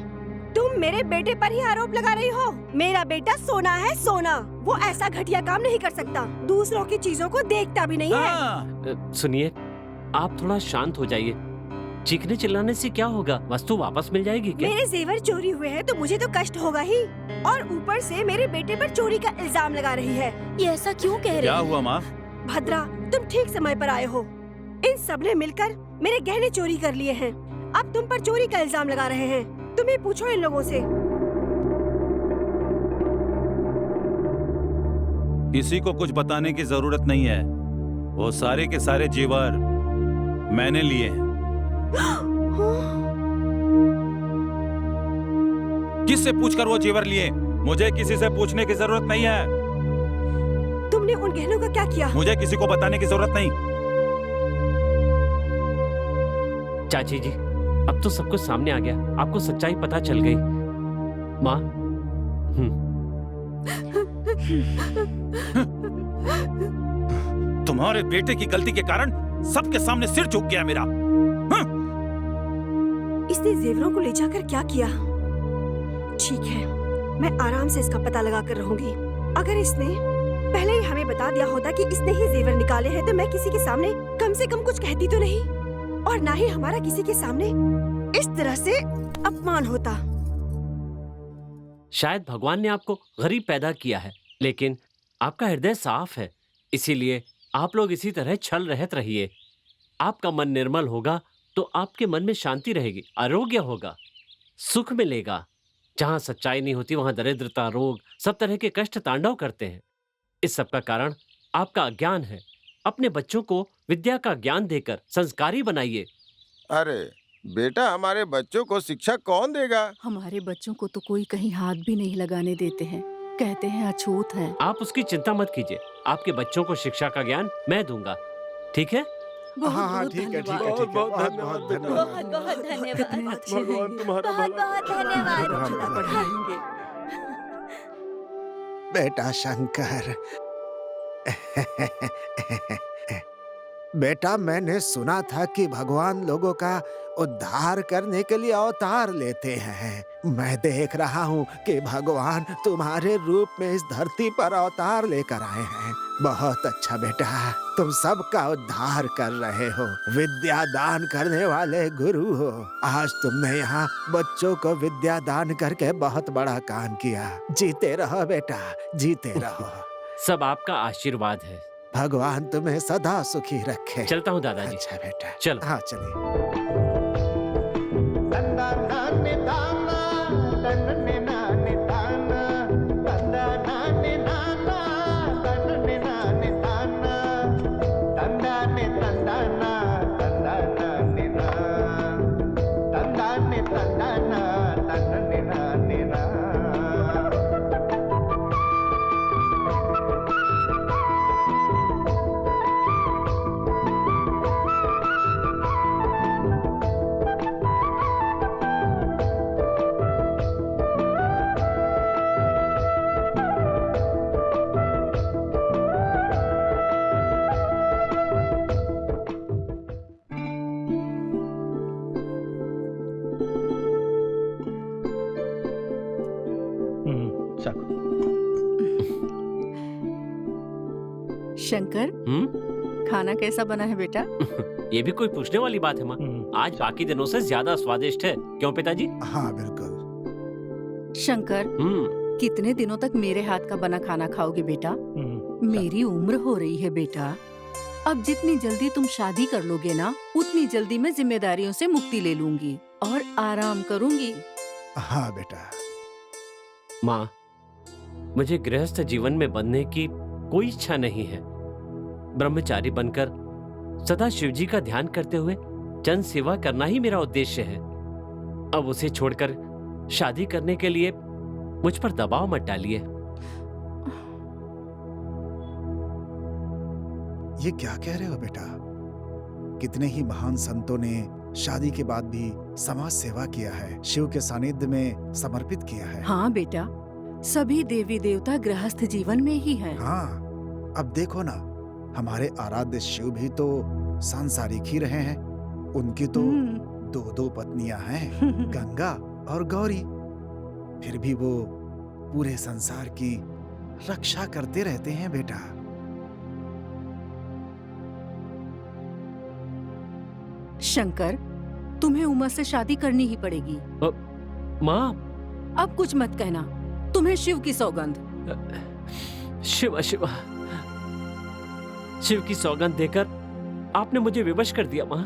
तुम मेरे बेटे पर ही आरोप लगा रही हो। मेरा बेटा सोना है, सोना। वो ऐसा घटिया काम नहीं कर सकता, दूसरों की चीजों को देखता भी नहीं है। सुनिए, आप थोड़ा शांत हो जाइए। चीखने चिल्लाने से क्या होगा? वस्तु वापस मिल जाएगी क्या? मेरे जेवर चोरी हुए हैं तो मुझे तो कष्ट होगा ही, और ऊपर से मेरे बेटे पर चोरी का इल्जाम लगा रही है। ये ऐसा क्यों कह रही क्या है? हुआ माँ? भद्रा, तुम ठीक समय पर आए हो। इन सब ने मिलकर मेरे गहने चोरी कर लिए हैं। अब तुम पर चोरी का इल्जाम लगा रहे हैं। तुम ही पूछो इन लोगों से। किसी को कुछ बताने की जरूरत नहीं है। वो सारे के सारे जेवर मैंने लिए हैं। किससे पूछकर वो जेवर लिए? मुझे किसी से पूछने की जरूरत नहीं है। तुमने उन गहनों का क्या किया? मुझे किसी को बताने की जरूरत नहीं। चाची जी, अब तो सब कुछ सामने आ गया, आपको सच्चाई पता चल गई। माँ, तुम्हारे बेटे की गलती के कारण सबके सामने सिर झुक गया मेरा। इसने जेवरों को ले जाकर क्या किया? ठीक है, मैं आराम से इसका पता लगा कर रहूंगी। अगर इसने पहले ही हमें बता दिया होता कि इसने ही जेवर निकाले हैं तो मैं किसी के सामने कम से कम कुछ कहती तो नहीं, और ना ही हमारा किसी के सामने इस तरह से अपमान होता। शायद भगवान ने आपको गरीब पैदा किया है, लेकिन आपका हृदय साफ है, इसीलिए आप लोग इसी तरह छल रहत रहिए। आपका मन निर्मल होगा तो आपके मन में शांति रहेगी, आरोग्य होगा, सुख मिलेगा। जहाँ सच्चाई नहीं होती वहाँ दरिद्रता, रोग, सब तरह के कष्ट तांडव करते हैं। इस सब का कारण आपका अज्ञान है। अपने बच्चों को विद्या का ज्ञान देकर संस्कारी बनाइए। अरे बेटा, हमारे बच्चों को शिक्षा कौन देगा? हमारे बच्चों को तो कोई कहीं हाथ भी नहीं लगाने देते हैं, कहते हैं अछूत है। आप उसकी चिंता मत कीजिए, आपके बच्चों को शिक्षा का ज्ञान मैं दूंगा, ठीक है? बहुत ठीक है, धन्यवाद। ठीक है, बहुत बहुत धन्यवाद बहुत बेटा। धन्यवाद। बहुत बहुत धन्यवाद। कितने अच्छे भगवान हैं। तुम्हारा बहुत भला बहुत धन्यवाद। भगवान पढ़ाएंगे। बेटा शंकर, बेटा मैंने सुना था कि भगवान लोगों का उद्धार करने के लिए अवतार लेते हैं। मैं देख रहा हूँ कि भगवान तुम्हारे रूप में इस धरती पर अवतार लेकर आए हैं। बहुत अच्छा बेटा, तुम सबका उद्धार कर रहे हो, विद्या दान करने वाले गुरु हो। आज तुमने यहाँ बच्चों को विद्या दान करके बहुत बड़ा काम किया। जीते रहो बेटा, जीते रहो। सब आपका आशीर्वाद है। भगवान तुम्हें सदा सुखी रखे। चलता हूँ दादाजी। अच्छा बेटा, चलो। हाँ चलिए। शंकर, खाना कैसा बना है बेटा? ये भी कोई पूछने वाली बात है माँ। आज बाकी दिनों से ज्यादा स्वादिष्ट है, क्यों पिताजी? हाँ बिल्कुल। शंकर, कितने दिनों तक मेरे हाथ का बना खाना खाओगे बेटा? मेरी उम्र हो रही है बेटा। अब जितनी जल्दी तुम शादी कर लोगे ना, उतनी जल्दी मैं जिम्मेदारियों से मुक्ति ले लूंगी और आराम करूंगी। हाँ बेटा। माँ, मुझे गृहस्थ जीवन में बनने की कोई इच्छा नहीं है। ब्रह्मचारी बनकर सदा शिवजी का ध्यान करते हुए जन सेवा करना ही मेरा उद्देश्य है। अब उसे छोड़कर शादी करने के लिए मुझ पर दबाव मत डालिए। ये क्या कह रहे हो बेटा? कितने ही महान संतों ने शादी के बाद भी समाज सेवा किया है, शिव के सानिध्य में समर्पित किया है। हाँ बेटा, सभी देवी देवता गृहस्थ जीवन में ही हैं। हाँ, अब देखो ना, हमारे आराध्य शिव भी तो सांसारिक ही रहे हैं। उनकी तो 2-2 पत्नियां हैं, गंगा और गौरी। फिर भी वो पूरे संसार की रक्षा करते रहते हैं बेटा। शंकर, तुम्हें उमा से शादी करनी ही पड़ेगी। माँ, अब कुछ मत कहना, तुम्हें शिव की सौगंध। शिव शिव शिव की सौगंध देकर आपने मुझे विवश कर दिया माँ।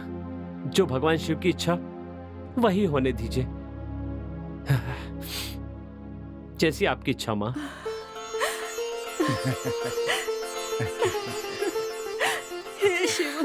जो भगवान शिव की इच्छा वही होने दीजिए। जैसी आपकी इच्छा माँ। हे शिव।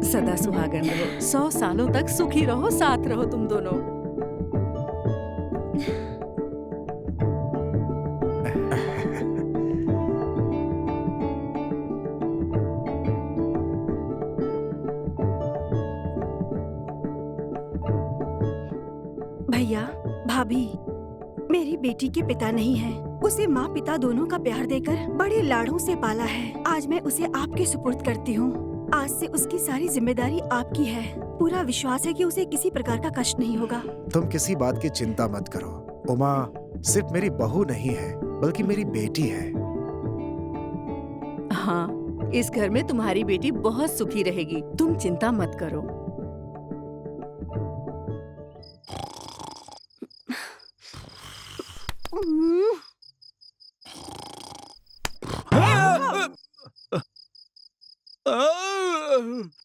सदा सुहागन रहो, 100 सालों तक सुखी रहो, साथ रहो तुम दोनों। भैया, भाभी, मेरी बेटी के पिता नहीं है। उसे माँ पिता दोनों का प्यार देकर बड़े लाड़ों से पाला है। आज मैं उसे आपके सुपुर्द करती हूँ। आज से उसकी सारी जिम्मेदारी आपकी है। पूरा विश्वास है कि उसे किसी प्रकार का कष्ट नहीं होगा। तुम किसी बात की चिंता मत करो। उमा सिर्फ मेरी बहू नहीं है, बल्कि मेरी बेटी है। हाँ, इस घर में तुम्हारी बेटी बहुत सुखी रहेगी, तुम चिंता मत करो।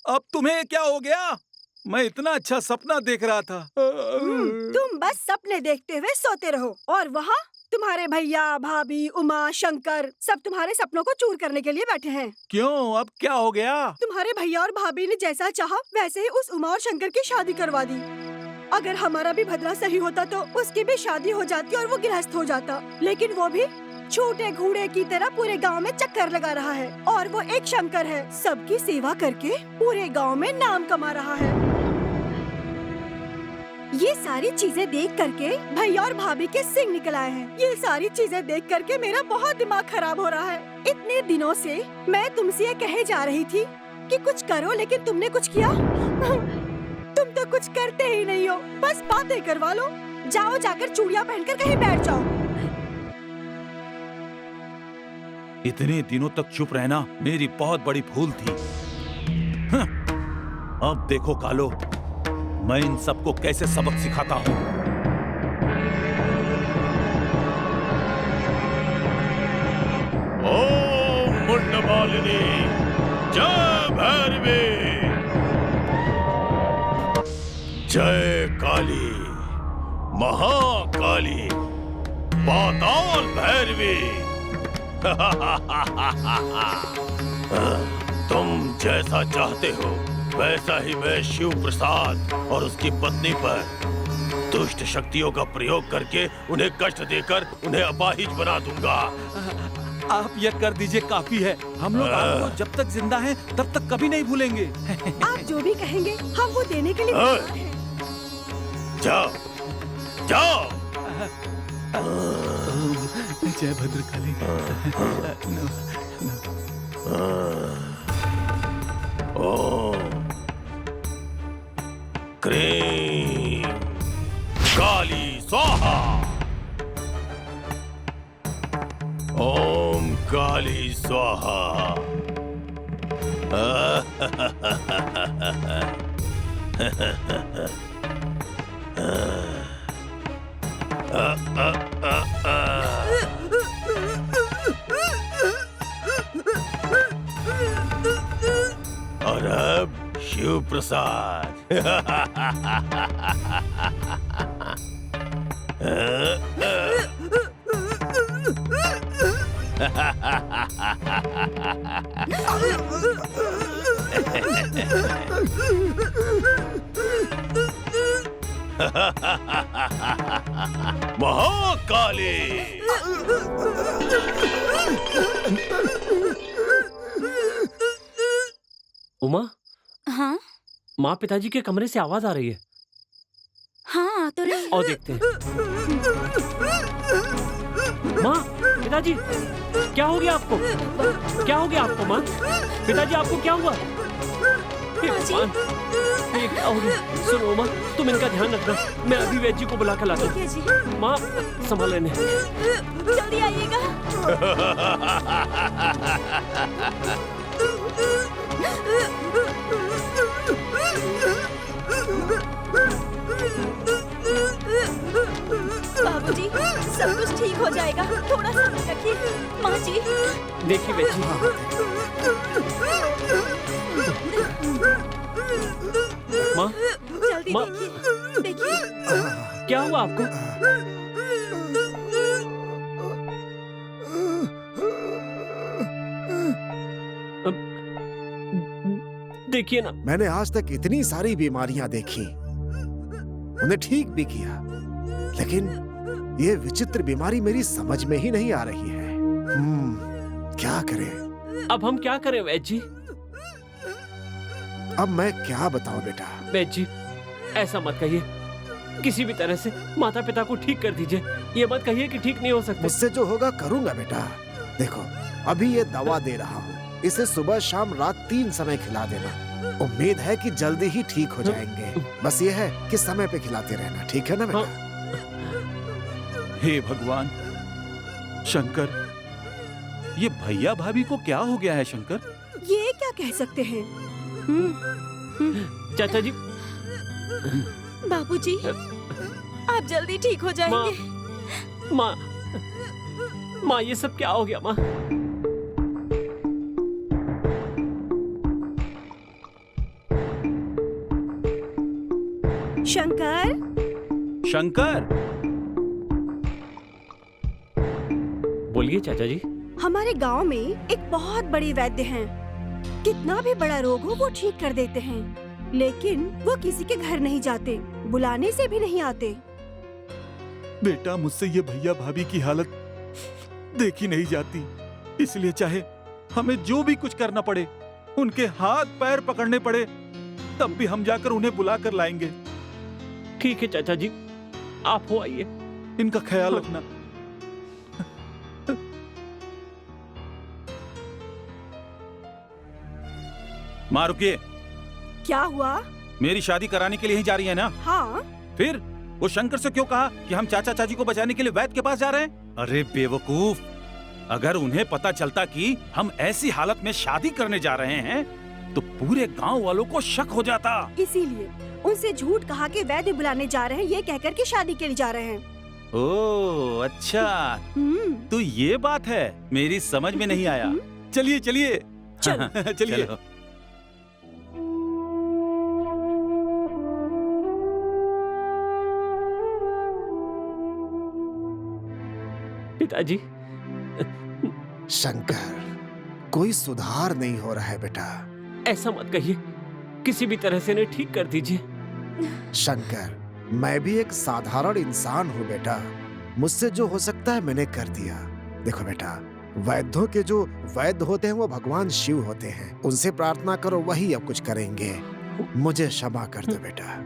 अब तुम्हें क्या हो गया? मैं इतना अच्छा सपना देख रहा था। तुम बस सपने देखते हुए सोते रहो और वहाँ तुम्हारे भैया, भाभी, उमा, शंकर सब तुम्हारे सपनों को चूर करने के लिए बैठे हैं। क्यों, अब क्या हो गया? तुम्हारे भैया और भाभी ने जैसा चाहा वैसे ही उस उमा और शंकर की शादी करवा दी। अगर हमारा भी भद्रा सही होता तो उसकी भी शादी हो जाती और वो गृहस्थ हो जाता। लेकिन वो भी छोटे घोड़े की तरह पूरे गांव में चक्कर लगा रहा है और वो एक शंकर है, सबकी सेवा करके पूरे गांव में नाम कमा रहा है। ये सारी चीजें देख करके भैया और भाभी के सिंग निकल आए हैं। ये सारी चीजें देख करके मेरा बहुत दिमाग खराब हो रहा है। इतने दिनों से मैं तुमसे ये कहे जा रही थी कि कुछ करो, लेकिन तुमने कुछ किया? तुम तो कुछ करते ही नहीं हो, बस बातें करवा लो। जाओ, जाकर चूड़ियां पहनकर कहीं बैठ जाओ। इतने दिनों तक चुप रहना मेरी बहुत बड़ी भूल थी। अब देखो कालो, मैं इन सबको कैसे सबक सिखाता हूँ। ओम मुंडमालिनी, जय भैरवी, जय काली, महाकाली, पाताल भैरवी। तुम जैसा चाहते हो वैसा ही मैं शिव प्रसाद और उसकी पत्नी पर दुष्ट शक्तियों का प्रयोग करके उन्हें कष्ट देकर उन्हें अपाहिज बना दूंगा। आप यह कर दीजिए, काफी है। हम लोग आपको जब तक जिंदा हैं तब तक कभी नहीं भूलेंगे। आप जो भी कहेंगे हम वो देने के लिए तैयार हैं। जाओ जाओ। जय भद्रकाली। ओम स्वाहा। और अब शिव प्रसाद। महाकाली। उमा, हाँ माँ पिताजी के कमरे से आवाज आ रही है। हाँ, आ तो रही। और देखते हैं। माँ, पिताजी, क्या हो गया आपको? क्या हो गया आपको माँ? पिताजी आपको क्या हुआ? हे भगवान, ये क्या हो गया? सुनो माँ, तुम इनका ध्यान रखना, मैं अभी वैद्य जी को बुला कर लाता ठीक है हूँ। जी, माँ, संभाल लेने। जल्दी आइएगा। बाबूजी, सब कुछ ठीक हो जाएगा, थोड़ा सा रखिए। माँ जी, देखिए वैद्य जी, माँ, जल्दी माँ। देखिए, देखिए। क्या हुआ आपको? देखिए ना। मैंने आज तक इतनी सारी बीमारियां देखी, उन्हें ठीक भी किया, लेकिन ये विचित्र बीमारी मेरी समझ में ही नहीं आ रही है। क्या करें? अब हम क्या करें वैद्य जी? अब मैं क्या बताऊं बेटा? वैद्य जी, ऐसा मत कहिए। किसी भी तरह से माता पिता को ठीक कर दीजिए। ये मत कहिए कि ठीक नहीं हो सकते। मुझसे जो होगा करूंगा बेटा। देखो, अभी ये दवा दे रहा हूँ, इसे सुबह शाम रात 3 समय खिला देना। उम्मीद है कि जल्दी ही ठीक हो जाएंगे। बस ये है कि समय पे खिलाते रहना, ठीक है ना बेटा? हे भगवान, शंकर, ये भैया भाभी को क्या हो गया है शंकर? ये क्या कह सकते हैं? चाचा जी, बाबूजी, आप जल्दी ठीक हो जाएंगे। माँ, माँ, ये सब क्या हो गया माँ? शंकर, शंकर, बोलिए चाचा जी। हमारे गांव में एक बहुत बड़े वैद्य हैं। कितना भी बड़ा रोग हो वो ठीक कर देते हैं, लेकिन वो किसी के घर नहीं जाते, बुलाने से भी नहीं आते। बेटा, मुझसे ये भैया भाभी की हालत देखी नहीं जाती, इसलिए चाहे हमें जो भी कुछ करना पड़े, उनके हाथ पैर पकड़ने पड़े, तब भी हम जाकर उन्हें बुला कर लाएंगे। ठीक है चाचा जी, आप हो आइए। इनका ख्याल रखना। माँ रुकिए। क्या हुआ? मेरी शादी कराने के लिए ही जा रही है ना? हाँ। फिर वो शंकर से क्यों कहा कि हम चाचा चाची को बचाने के लिए वैद्य के पास जा रहे हैं? अरे बेवकूफ, अगर उन्हें पता चलता कि हम ऐसी हालत में शादी करने जा रहे हैं तो पूरे गांव वालों को शक हो जाता। इसीलिए उनसे झूठ कहा कि वैद्य बुलाने जा रहे हैं, ये कहकर के शादी के लिए जा रहे हैं। ओह अच्छा, तो ये बात है, मेरी समझ में नहीं आया। चलिए चलिए चलिए। पिताजी, शंकर, कोई सुधार नहीं हो रहा है बेटा। ऐसा मत कहिए, किसी भी तरह से इन्हें ठीक कर दीजिए। शंकर, मैं भी एक साधारण इंसान हूँ बेटा। मुझसे जो हो सकता है मैंने कर दिया। देखो बेटा, वैद्यों के जो वैद्य होते हैं वो भगवान शिव होते हैं। उनसे प्रार्थना करो, वही अब कुछ करेंगे। मुझे क्षमा कर दो बेटा।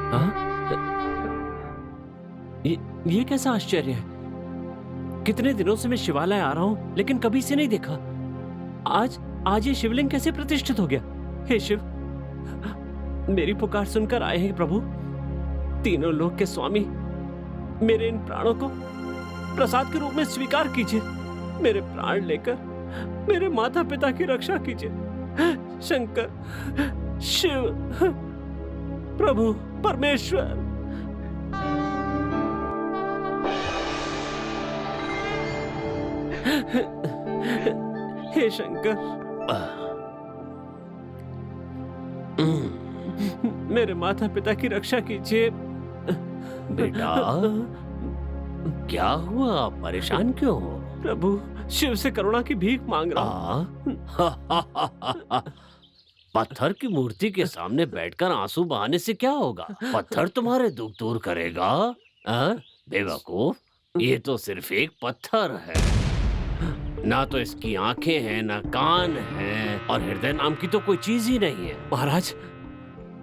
हाँ? ये कैसा आश्चर्य है? कितने दिनों से मैं शिवालय आ रहा हूं लेकिन कभी इसे नहीं देखा। आज ये शिवलिंग कैसे प्रतिष्ठित हो गया? हे शिव, मेरी पुकार सुनकर आए हैं प्रभु। तीनों लोक के स्वामी, मेरे इन प्राणों को प्रसाद के रूप में स्वीकार कीजिए। मेरे प्राण लेकर मेरे माता पिता की रक्षा कीजिए। शंकर, शिव, प्रभु, परमेश्वर। हे शंकर, मेरे माता पिता की रक्षा कीजिए। बेटा, क्या हुआ? परेशान क्यों हो? प्रभु, शिव से करुणा की भीख मांग रहा हूँ। पत्थर की मूर्ति के सामने बैठकर आंसू बहाने से क्या होगा? पत्थर तुम्हारे दुख दूर करेगा? बेवकूफ, ये तो सिर्फ एक पत्थर है। ना तो इसकी आंखें हैं, ना कान हैं, और हृदय नाम की तो कोई चीज ही नहीं है। महाराज,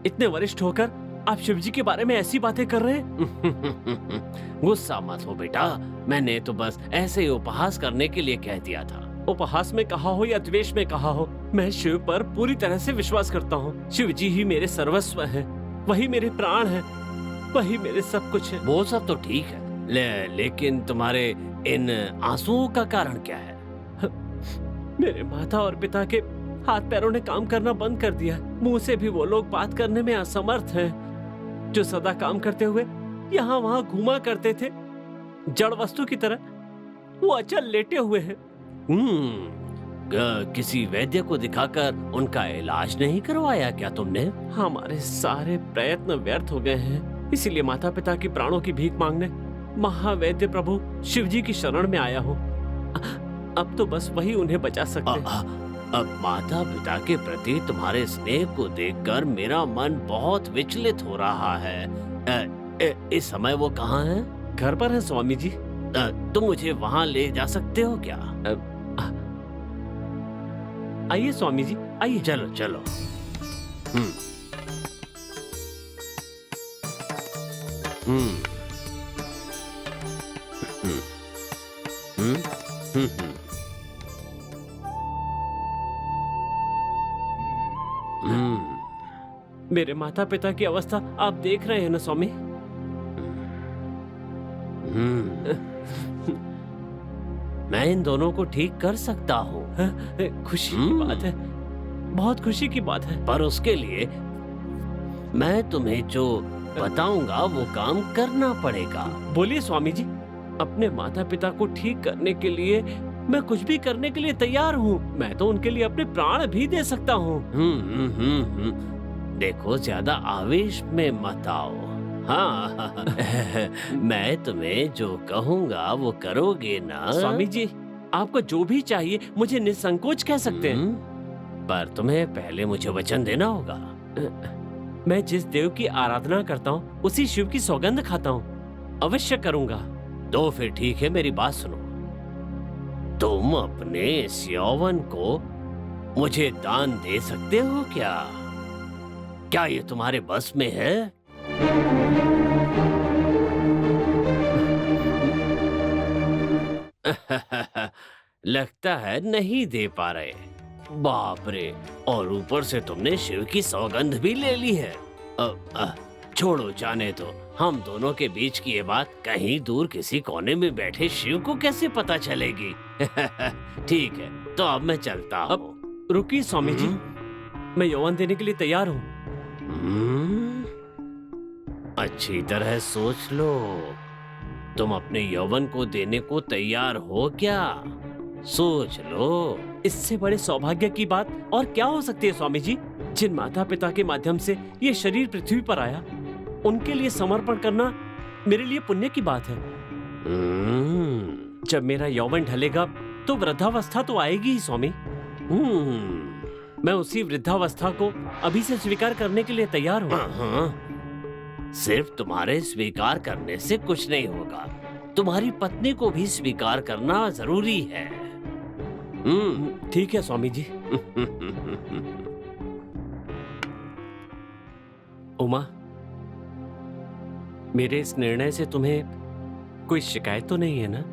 इतने वरिष्ठ होकर आप शिव जी के बारे में ऐसी बातें कर रहे हैं? गुस्सा मत हो बेटा, मैंने तो बस ऐसे ही उपहास करने के लिए कह दिया था। उपहास में कहा हो या द्वेष में कहा हो, मैं शिव पर पूरी तरह से विश्वास करता हूँ। शिव जी ही मेरे सर्वस्व हैं, वही मेरे प्राण हैं, वही मेरे सब कुछ है। वो सब तो ठीक है, लेकिन तुम्हारे इन आंसुओं का कारण क्या है? मेरे माता और पिता के हाथ पैरों ने काम करना बंद कर दिया। मुंह से भी वो लोग बात करने में असमर्थ हैं। जो सदा काम करते हुए यहाँ वहाँ घूमा करते थे, जड़ वस्तु की तरह, वो अचल लेटे हुए हैं। किसी वैद्य को दिखाकर उनका इलाज नहीं करवाया क्या तुमने? हमारे सारे प्रयत्न व्यर्थ हो गए हैं, इसीलिए माता पिता की प्राणों की भीख मांगने महावैद्य प्रभु शिव जी की शरण में आया हूँ। अब तो बस वही उन्हें बचा सकते हैं। अब माता पिता के प्रति तुम्हारे स्नेह को देखकर मेरा मन बहुत विचलित हो रहा है। इस समय वो कहाँ हैं? घर पर हैं स्वामी जी। तुम मुझे वहाँ ले जा सकते हो क्या? आइए स्वामी जी, आइए। चलो चलो। मेरे माता पिता की अवस्था आप देख रहे हैं ना स्वामी। मैं इन दोनों को ठीक कर सकता हूँ। खुशी की बात है, बहुत खुशी की बात है। पर उसके लिए मैं तुम्हें जो बताऊंगा वो काम करना पड़ेगा। बोलिए स्वामी जी। अपने माता पिता को ठीक करने के लिए मैं कुछ भी करने के लिए तैयार हूँ। मैं तो उनके लिए अपने प्राण भी दे सकता हूँ। देखो, ज्यादा आवेश में मत आओ। हाँ, मैं तुम्हें जो कहूँगा वो करोगे ना? स्वामी जी, आपको जो भी चाहिए मुझे निसंकोच कह सकते हैं। पर तुम्हें पहले मुझे वचन देना होगा। मैं जिस देव की आराधना करता हूँ उसी शिव की सौगंध खाता हूँ। अवश्य करूँगा। तो फिर ठीक है, मेरी बात सुनो। तुम अपने इस यौवन को मुझे दान दे सकते हो क्या? क्या ये तुम्हारे बस में है? लगता है नहीं दे पा रहे। बाप रे, और ऊपर से तुमने शिव की सौगंध भी ले ली है। छोड़ो, जाने दो। हम दोनों के बीच की ये बात कहीं दूर किसी कोने में बैठे शिव को कैसे पता चलेगी? ठीक है, तो अब मैं चलता हूँ। अब रुकिए स्वामी जी, मैं यौवन देने के लिए तैयार हूँ। अच्छी तरह सोच लो। तुम अपने यौवन को देने को तैयार हो क्या? सोच लो। इससे बड़े सौभाग्य की बात और क्या हो सकती है स्वामी जी? जिन माता पिता के माध्यम से ये शरीर पृथ्वी पर आया, उनके लिए समर्पण करना मेरे लिए पुण्य की बात है। जब मेरा यौवन ढलेगा तो वृद्धावस्था तो आएगी ही स्वामी। मैं उसी वृद्धावस्था को अभी से स्वीकार करने के लिए तैयार हूँ। सिर्फ तुम्हारे स्वीकार करने से कुछ नहीं होगा, तुम्हारी पत्नी को भी स्वीकार करना जरूरी है। ठीक है स्वामी जी। उमा, मेरे इस निर्णय से तुम्हें कोई शिकायत तो नहीं है ना?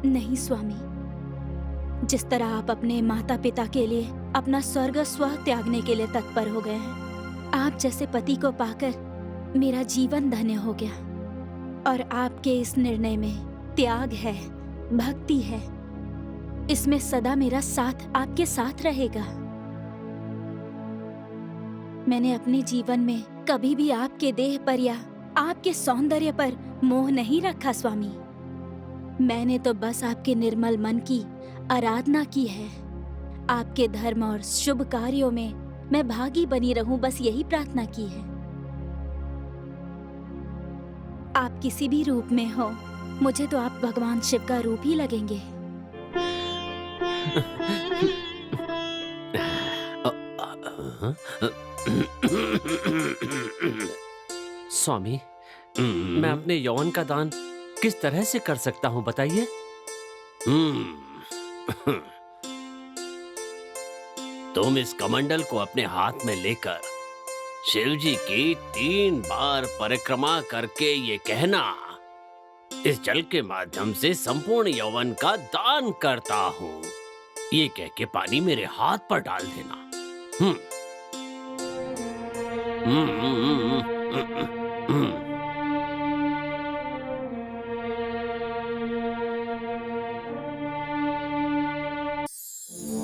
नहीं स्वामी, जिस तरह आप अपने माता पिता के लिए अपना स्वर्ग स्व त्यागने के लिए तत्पर हो गए हैं, आप जैसे पति को पाकर मेरा जीवन धन्य हो गया। और आपके इस निर्णय में त्याग है, भक्ति है, इसमें सदा मेरा साथ आपके साथ रहेगा। मैंने अपने जीवन में कभी भी आपके देह पर या आपके सौंदर्य पर मोह नहीं रखा स्वामी। मैंने तो बस आपके निर्मल मन की आराधना की है। आपके धर्म और शुभ कार्यों में मैं भागी बनी रहूं, बस यही प्रार्थना की है। आप किसी भी रूप में हो, मुझे तो आप भगवान शिव का रूप ही लगेंगे। स्वामी, मैं अपने यौवन का दान किस तरह से कर सकता हूँ बताइए? तुम इस कमंडल को अपने हाथ में लेकर शिव जी की 3 बार परिक्रमा करके ये कहना, इस जल के माध्यम से संपूर्ण यौवन का दान करता हूँ, ये कह के पानी मेरे हाथ पर डाल देना।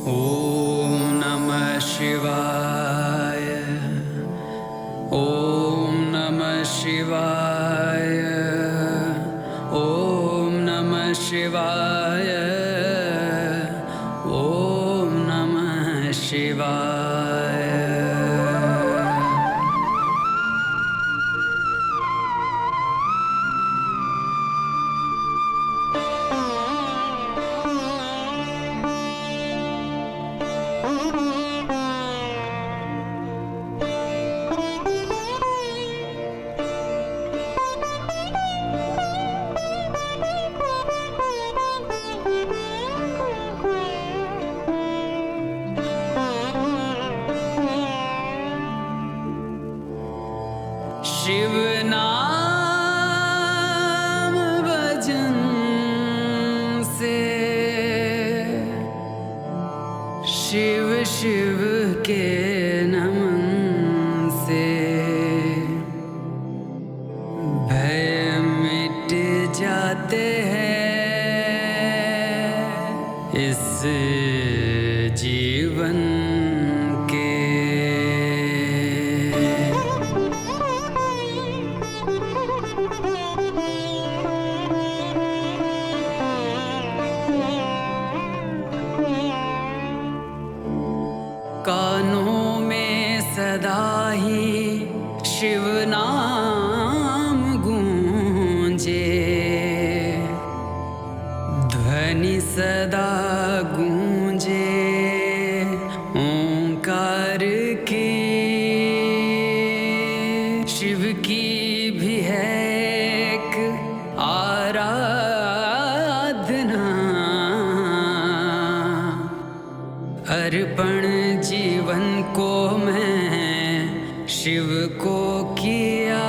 ओम नमः शिवाय। ओम नमः शिवाय। ओम नमः शिवाय। ओम नमः शिवाय। शिव नाम भजन से, शिव शिव के नमन से भय मिट जाते हैं इस जीवन के। कानों में सदा ही शिव नाम गूंजे, ध्वनि सदा गूंजे ओंकार की। शिव की भी है एक आराधना, अर्पण जीवन को मैं शिव को किया।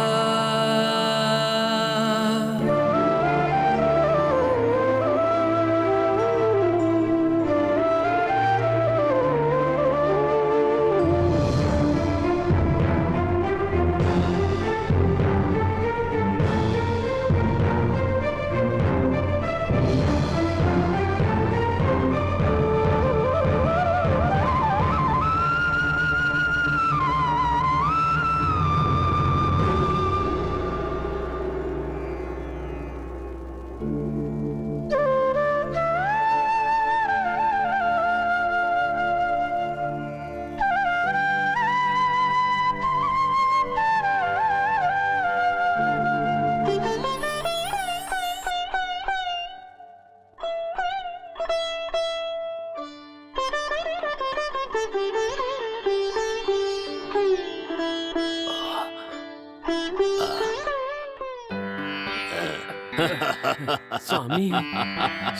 स्वामी,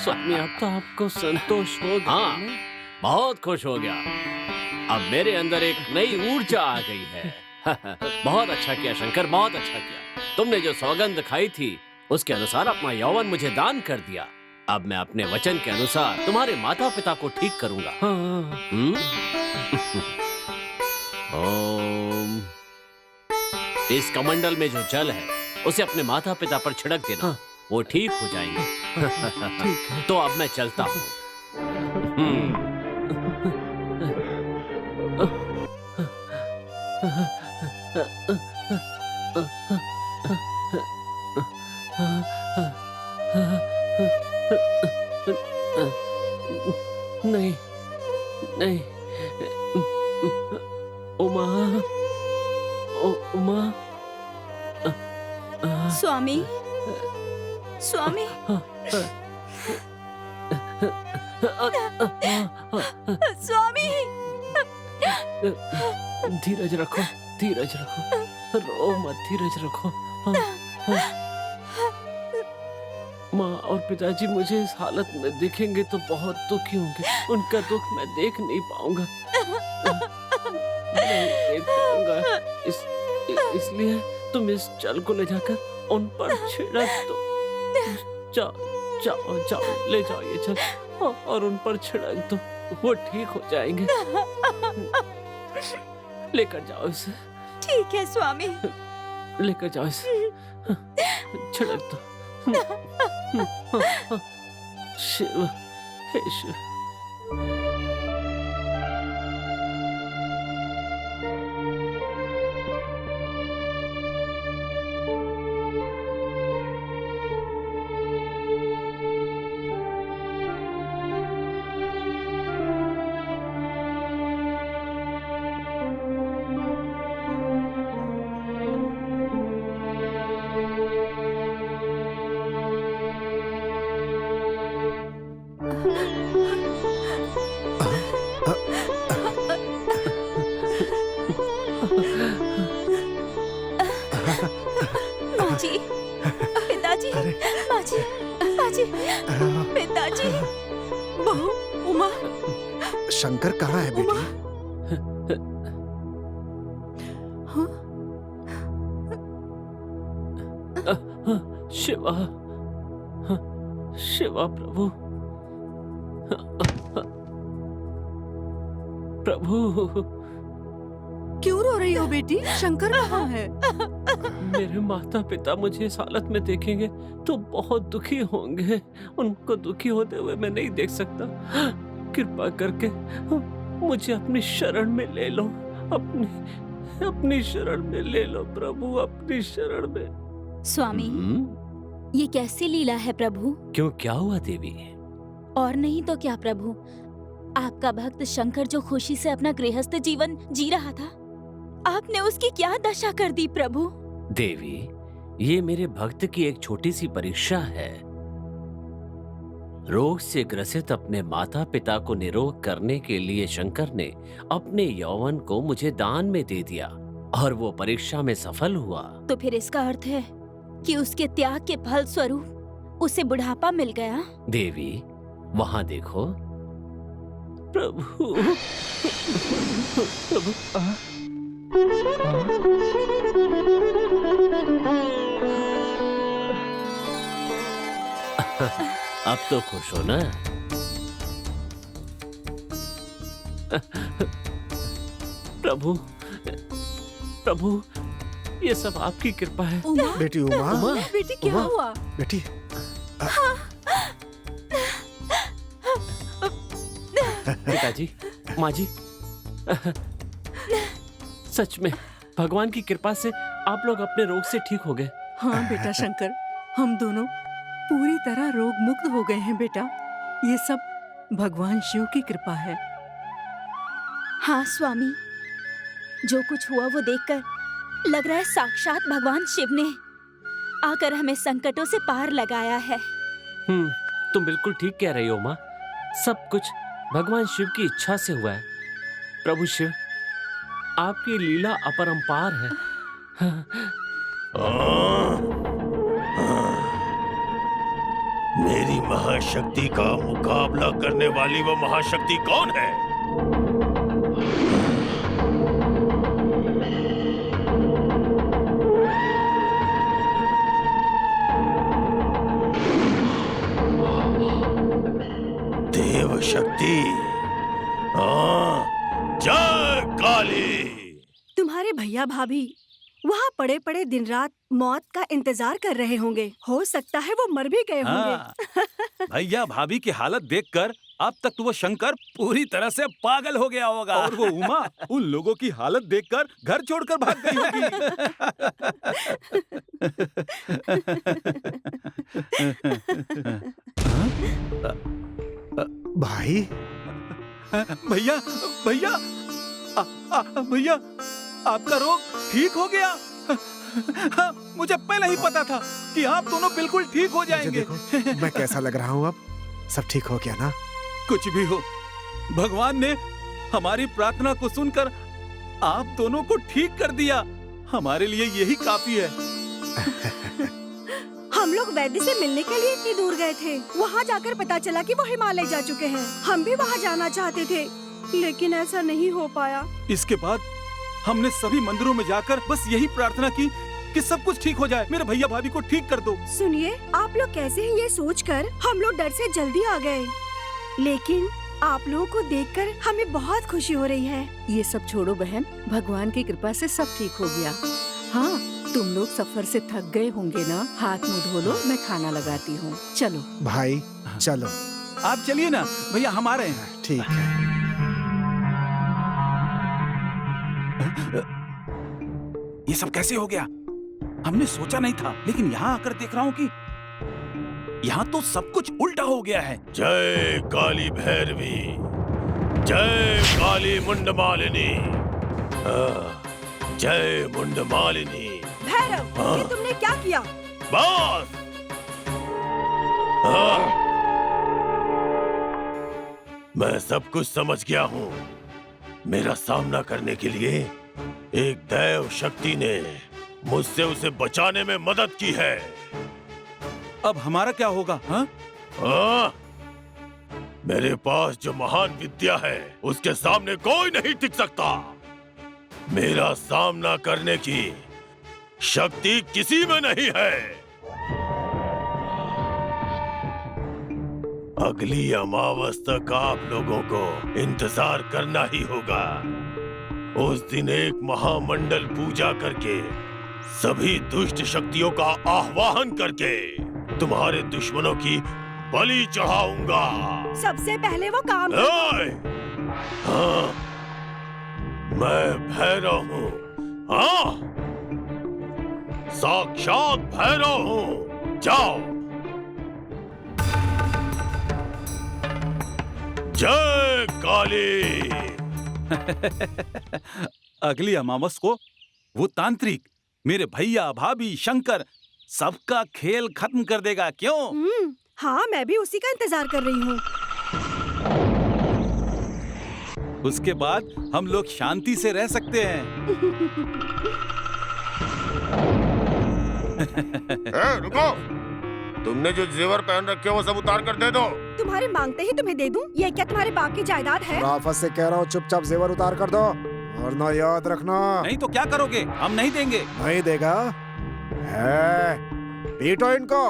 स्वामी अब तो आपको संतोष हो गया हाँ, ना? बहुत खुश हो गया। अब मेरे अंदर एक नई ऊर्जा आ गई है। बहुत अच्छा किया शंकर, बहुत अच्छा किया। तुमने जो सौगंध खाई थी उसके अनुसार अपना यौवन मुझे दान कर दिया। अब मैं अपने वचन के अनुसार तुम्हारे माता पिता को ठीक करूंगा। ओम। इस कमंडल में जो जल है उसे अपने माता पिता पर छिड़क देना, वो ठीक हो जाएंगे। ठीक है। तो अब मैं चलता हूँ। नहीं नहीं, उमा, उमा। स्वामी, स्वामी, स्वामी। धीरज रखो, धीरज रखो, रो मत, धीरज रखो। माँ और पिताजी मुझे इस हालत में देखेंगे तो बहुत दुखी होंगे। उनका दुख मैं देख नहीं पाऊंगा, नहीं देख पाऊंगा। इसलिए तुम इस जल को ले जाकर उन पर छिड़क दो। जाओ जाओ जाओ, ले जाओ ये जल और उन पर छिड़क दो, वो ठीक हो जाएंगे। लेकर जाओ इसे। ठीक है स्वामी। लेकर जाओ इसे, छिड़क दो। शिव, हे शिव। माजी, पिताजी, माजी, माजी, पिताजी। बहू उमा, शंकर कहाँ है बेटी? शिवा, शिवा प्रभु, प्रभु। क्यों रो रही हो बेटी? शंकर कहाँ है? मेरे माता पिता मुझे इस हालत में देखेंगे तो बहुत दुखी होंगे। उनको दुखी होते हुए मैं नहीं देख सकता। कृपा करके मुझे अपनी शरण में ले लो, अपनी शरण में ले लो प्रभु, अपनी शरण में। स्वामी, ये कैसी लीला है प्रभु? क्यों, क्या हुआ देवी? और नहीं तो क्या प्रभु, आपका भक्त शंकर जो खुशी से अपना गृहस्थ जीवन जी रहा था, आपने उसकी क्या दशा कर दी प्रभु? देवी, ये मेरे भक्त की एक छोटी सी परीक्षा है। रोग से ग्रसित अपने माता पिता को निरोग करने के लिए शंकर ने अपने यौवन को मुझे दान में दे दिया और वो परीक्षा में सफल हुआ। तो फिर इसका अर्थ है कि उसके त्याग के फल स्वरूप उसे बुढ़ापा मिल गया। देवी, वहां देखो। प्रभु, प्रभु। अब तो खुश हो ना? प्रभु, प्रभु, ये सब आपकी कृपा है। उमा, बेटी उमा, बेटी क्या उमा, हुआ? बेटी पिताजी, माँ जी, सच में भगवान की कृपा से आप लोग अपने रोग से ठीक हो गए। हाँ बेटा शंकर, हम दोनों पूरी तरह रोग मुक्त हो गए हैं बेटा। ये सब भगवान शिव की कृपा है। हाँ स्वामी, जो कुछ हुआ वो देखकर लग रहा है साक्षात भगवान शिव ने आकर हमें संकटों से पार लगाया है। तुम बिल्कुल ठीक कह रही हो माँ। सब कुछ भगवान शिव की इच्छा से हुआ है। प्रभु शिव, आपकी लीला अपरंपार है। मेरी महाशक्ति का मुकाबला करने वाली वो महाशक्ति कौन है? शक्ति। जय काली। तुम्हारे भैया भाभी वहाँ पड़े पड़े दिन रात मौत का इंतजार कर रहे होंगे। हो सकता है वो मर भी गए होंगे। भैया भाभी की हालत देखकर अब तक तो वो शंकर पूरी तरह से पागल हो गया होगा, और वो उमा उन लोगों की हालत देखकर घर छोड़कर भाग गई होगी। भाई भैया भैया भैया आपका रोग ठीक हो गया। हाँ, मुझे पहले ही पता था कि आप दोनों बिल्कुल ठीक हो मुझे जाएंगे। देखो, मैं कैसा लग रहा हूँ अब? सब ठीक हो गया ना? कुछ भी हो, भगवान ने हमारी प्रार्थना को सुनकर आप दोनों को ठीक कर दिया। हमारे लिए यही काफी है। हम लोग वैद्य से मिलने के लिए इतनी दूर गए थे। वहाँ जाकर पता चला कि वो हिमालय जा चुके हैं। हम भी वहाँ जाना चाहते थे, लेकिन ऐसा नहीं हो पाया। इसके बाद हमने सभी मंदिरों में जाकर बस यही प्रार्थना की कि सब कुछ ठीक हो जाए, मेरे भैया भाभी को ठीक कर दो। सुनिए, आप लोग कैसे हैं ये सोचकर हम लोग डर से जल्दी आ गए, लेकिन आप लोगों को देखकर हमें बहुत खुशी हो रही है। ये सब छोड़ो बहन, भगवान की कृपा से सब ठीक हो गया। हाँ, तुम लोग सफर से थक गए होंगे ना, हाथ मुंह धो लो, मैं खाना लगाती हूँ। चलो भाई चलो। आप चलिए ना भैया, हम आ रहे हैं। ठीक है। ये सब कैसे हो गया? हमने सोचा नहीं था, लेकिन यहाँ आकर देख रहा हूँ कि यहाँ तो सब कुछ उल्टा हो गया है। जय काली भैरवी, जय काली मुंडमालिनी, जय मुंडमालिनी। भैरव, ये तुमने क्या किया? बस मैं सब कुछ समझ गया हूँ। मेरा सामना करने के लिए एक दैव शक्ति ने मुझसे उसे बचाने में मदद की है। अब हमारा क्या होगा? हाँ? मेरे पास जो महान विद्या है उसके सामने कोई नहीं टिक सकता। मेरा सामना करने की शक्ति किसी में नहीं है। अगली अमावस तक आप लोगों को इंतजार करना ही होगा। उस दिन एक महामंडल पूजा करके सभी दुष्ट शक्तियों का आह्वान करके तुम्हारे दुश्मनों की बलि चढ़ाऊंगा। सबसे पहले वो काम हाँ, मैं भैरव हूँ। हाँ, साक्षात भैरव हूँ। जाओ। जय काली। अगली अमावस को वो तांत्रिक मेरे भैया भाभी शंकर सबका खेल खत्म कर देगा। क्यों? हाँ, मैं भी उसी का इंतजार कर रही हूँ। उसके बाद हम लोग शांति से रह सकते हैं। रुको, तुमने जो जेवर पहन रखे हो वो सब उतार कर दे दो। तुम्हारे मांगते ही तुम्हें दे दूं? ये क्या तुम्हारे बाप की जायदाद है? राफत से कह रहा हूँ, चुपचाप जेवर उतार कर दो, वरना याद रखना। नहीं तो क्या करोगे? हम नहीं देंगे। नहीं देगा? है, पीटो इनको।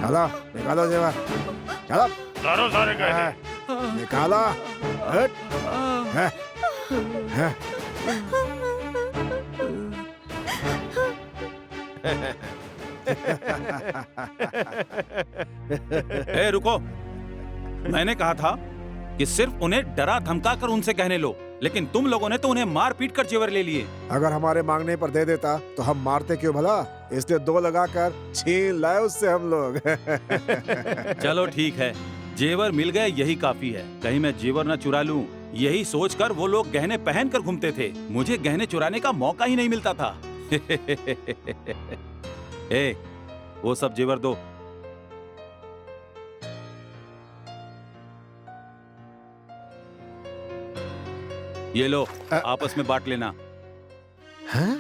चलो निकालो जेवर, चलो सारो सारे गए। निकालो। हट। ए, रुको। मैंने कहा था कि सिर्फ उन्हें डरा धमका कर उनसे कहने लो, लेकिन तुम लोगों ने तो उन्हें मार पीट कर जेवर ले लिए। अगर हमारे मांगने पर दे देता तो हम मारते क्यों भला? इसलिए दो लगाकर छीन लाए उससे हम लोग। चलो ठीक है, जेवर मिल गए यही काफी है। कहीं मैं जेवर न चुरा लूं, यही सोचकर वो लोग गहने पहन कर घूमते थे। मुझे गहने चुराने का मौका ही नहीं मिलता था। ए, वो सब जेवर दो। ये लो, आपस में बांट लेना। हैं?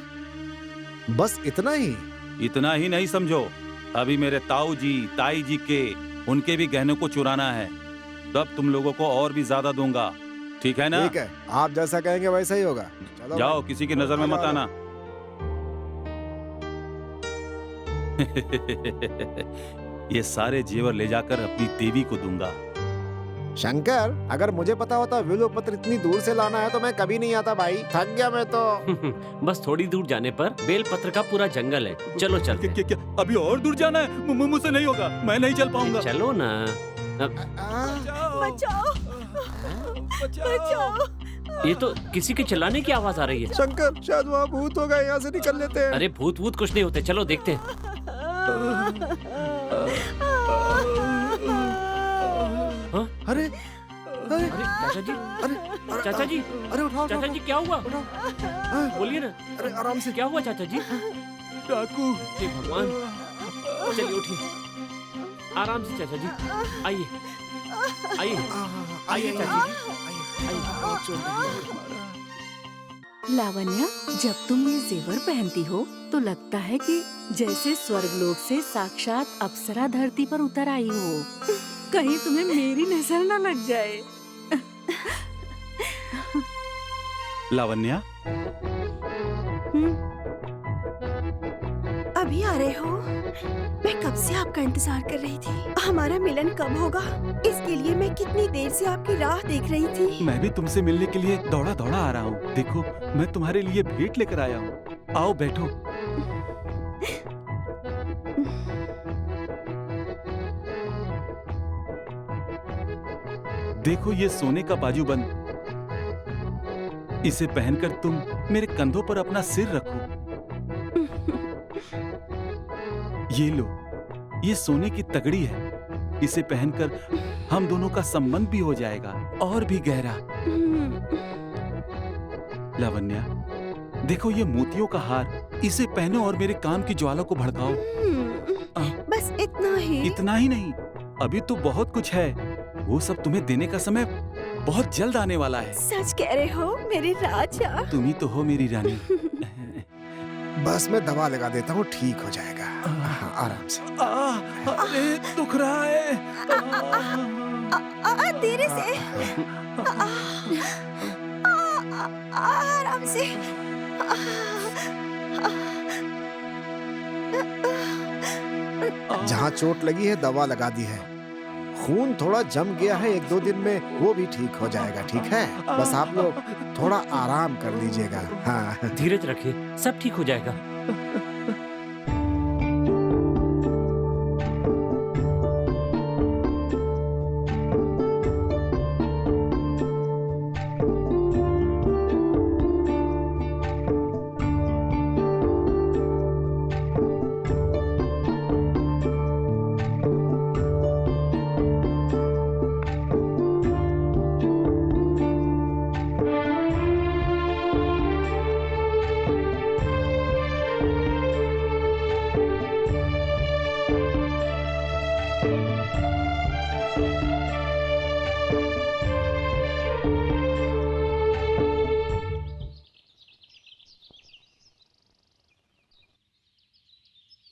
बस इतना ही? इतना ही नहीं समझो, अभी मेरे ताऊ जी ताई जी के उनके भी गहनों को चुराना है, तब तुम लोगों को और भी ज्यादा दूंगा, ठीक है ना? ठीक है, आप जैसा कहेंगे वैसा ही होगा। चलो जाओ, भाई। किसी की नजर में मत आना। ये सारे जेवर ले जाकर अपनी देवी को दूंगा। शंकर, अगर मुझे पता होता विलो पत्र इतनी दूर से लाना है तो मैं कभी नहीं आता भाई, थक गया मैं तो। बस थोड़ी दूर जाने पर बेल पत्र का पूरा जंगल है, चलो चलते हैं। क्या अभी और दूर जाना है? मुझसे नहीं होगा, मैं नहीं चल पाऊंगा। चलो ना। बचाओ, बचाओ। ये तो किसी के चिल्लाने की आवाज आ रही है। शंकर, शायद वहाँ भूत हो गए, यहाँ से निकल लेते हैं। अरे भूत वूत कुछ नहीं होते, चलो देखते हैं। हाँ? अरे अरे चाचा जी, अरे चाचा जी, अरे उठाओ चाचा जी क्या हुआ? बोलिए ना, अरे आराम से। क्या हुआ चाचा जी? डाकू। हे भगवान, चलिए उठिए, आराम से चाचा जी, आइए आइए आइए चाचा जी, लावण्या, जब तुम ये जेवर पहनती हो तो लगता है कि जैसे स्वर्गलोक से साक्षात अप्सरा धरती पर उतर आई हो। कहीं तुम्हें मेरी नजर न लग जाए। लावण्या, अभी आ रहे हो? मैं कब से आपका इंतजार कर रही थी। हमारा मिलन कब होगा, इसके लिए मैं कितनी देर से आपकी राह देख रही थी। मैं भी तुमसे मिलने के लिए दौड़ा दौड़ा आ रहा हूँ। देखो, मैं तुम्हारे लिए भेंट लेकर आया हूँ। आओ बैठो। देखो, ये सोने का बाजूबंद, इसे पहनकर तुम मेरे कंधों पर अपना सिर रखो। ये लो, ये सोने की तगड़ी है, इसे पहनकर हम दोनों का संबंध भी हो जाएगा और भी गहरा। लावण्या, देखो ये मोतियों का हार, इसे पहनो और मेरे काम की ज्वाला को भड़काओ। बस इतना ही? इतना ही नहीं, अभी तो बहुत कुछ है, वो सब तुम्हें देने का समय बहुत जल्द आने वाला है। सच कह रहे हो मेरे राजा? तुम ही तो हो मेरी रानी। बस मैं दवा लगा देता हूँ, ठीक हो जाएगा। आराम से। अरे दुख रहा है। धीरे से, आराम से। जहाँ चोट लगी है दवा लगा दी है, खून थोड़ा जम गया है, 1-2 दिन में वो भी ठीक हो जाएगा, ठीक है? बस आप लोग थोड़ा आराम कर लीजिएगा। हाँ, धीरज रखिए, सब ठीक हो जाएगा।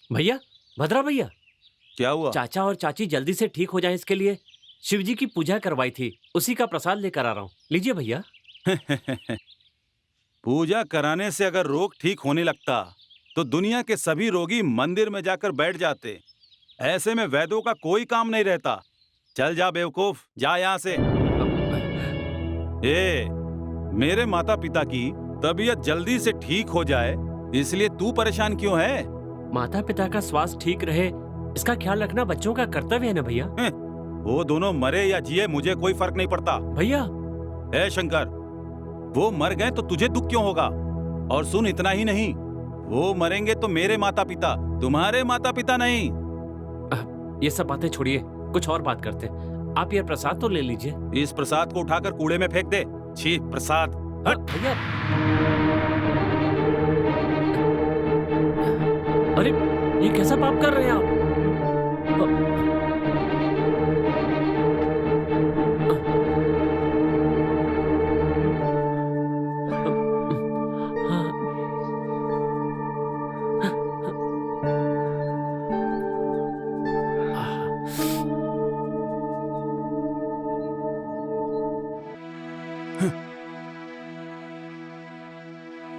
भैया, भद्रा भैया, क्या हुआ? चाचा और चाची जल्दी से ठीक हो जाएं, इसके लिए शिव जी की पूजा करवाई थी, उसी का प्रसाद लेकर आ रहा हूँ, लीजिए भैया। पूजा कराने से अगर रोग ठीक होने लगता तो दुनिया के सभी रोगी मंदिर में जाकर बैठ जाते। ऐसे में वैद्यों का कोई काम नहीं रहता। चल जा बेवकूफ, जा यहाँ से। मेरे माता पिता की तबीयत जल्दी से ठीक हो जाए, इसलिए तू परेशान क्यों है? माता पिता का स्वास्थ्य ठीक रहे, इसका ख्याल रखना बच्चों का कर्तव्य है ना भैया। वो दोनों मरे या जिए मुझे कोई फर्क नहीं पड़ता। भैया, शंकर, वो मर गए तो तुझे दुख क्यों होगा? और सुन, इतना ही नहीं, वो मरेंगे तो मेरे माता पिता, तुम्हारे माता पिता नहीं। ये सब बातें छोड़िए, कुछ और बात करते। आप ये प्रसाद तो ले लीजिए। इस प्रसाद को उठाकर कूड़े में फेंक दे। छी, प्रसाद। भैया, अरे ये कैसा पाप कर रहे हैं आप?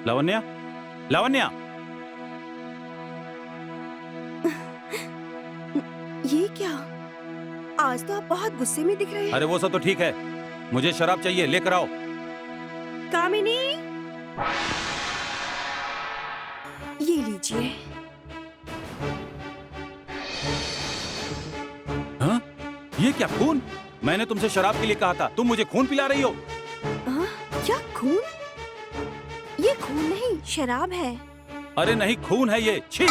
लावण्या, लावण्या, ये क्या? आज तो आप बहुत गुस्से में दिख रहे हैं। अरे वो सब तो ठीक है, मुझे शराब चाहिए, लेकर आओ। कामिनी, ये लीजिए। हाँ? ये क्या, खून? मैंने तुमसे शराब के लिए कहा था, तुम मुझे खून पिला रही हो। क्या खून? ये खून नहीं, शराब है। अरे नहीं, खून है ये। छी!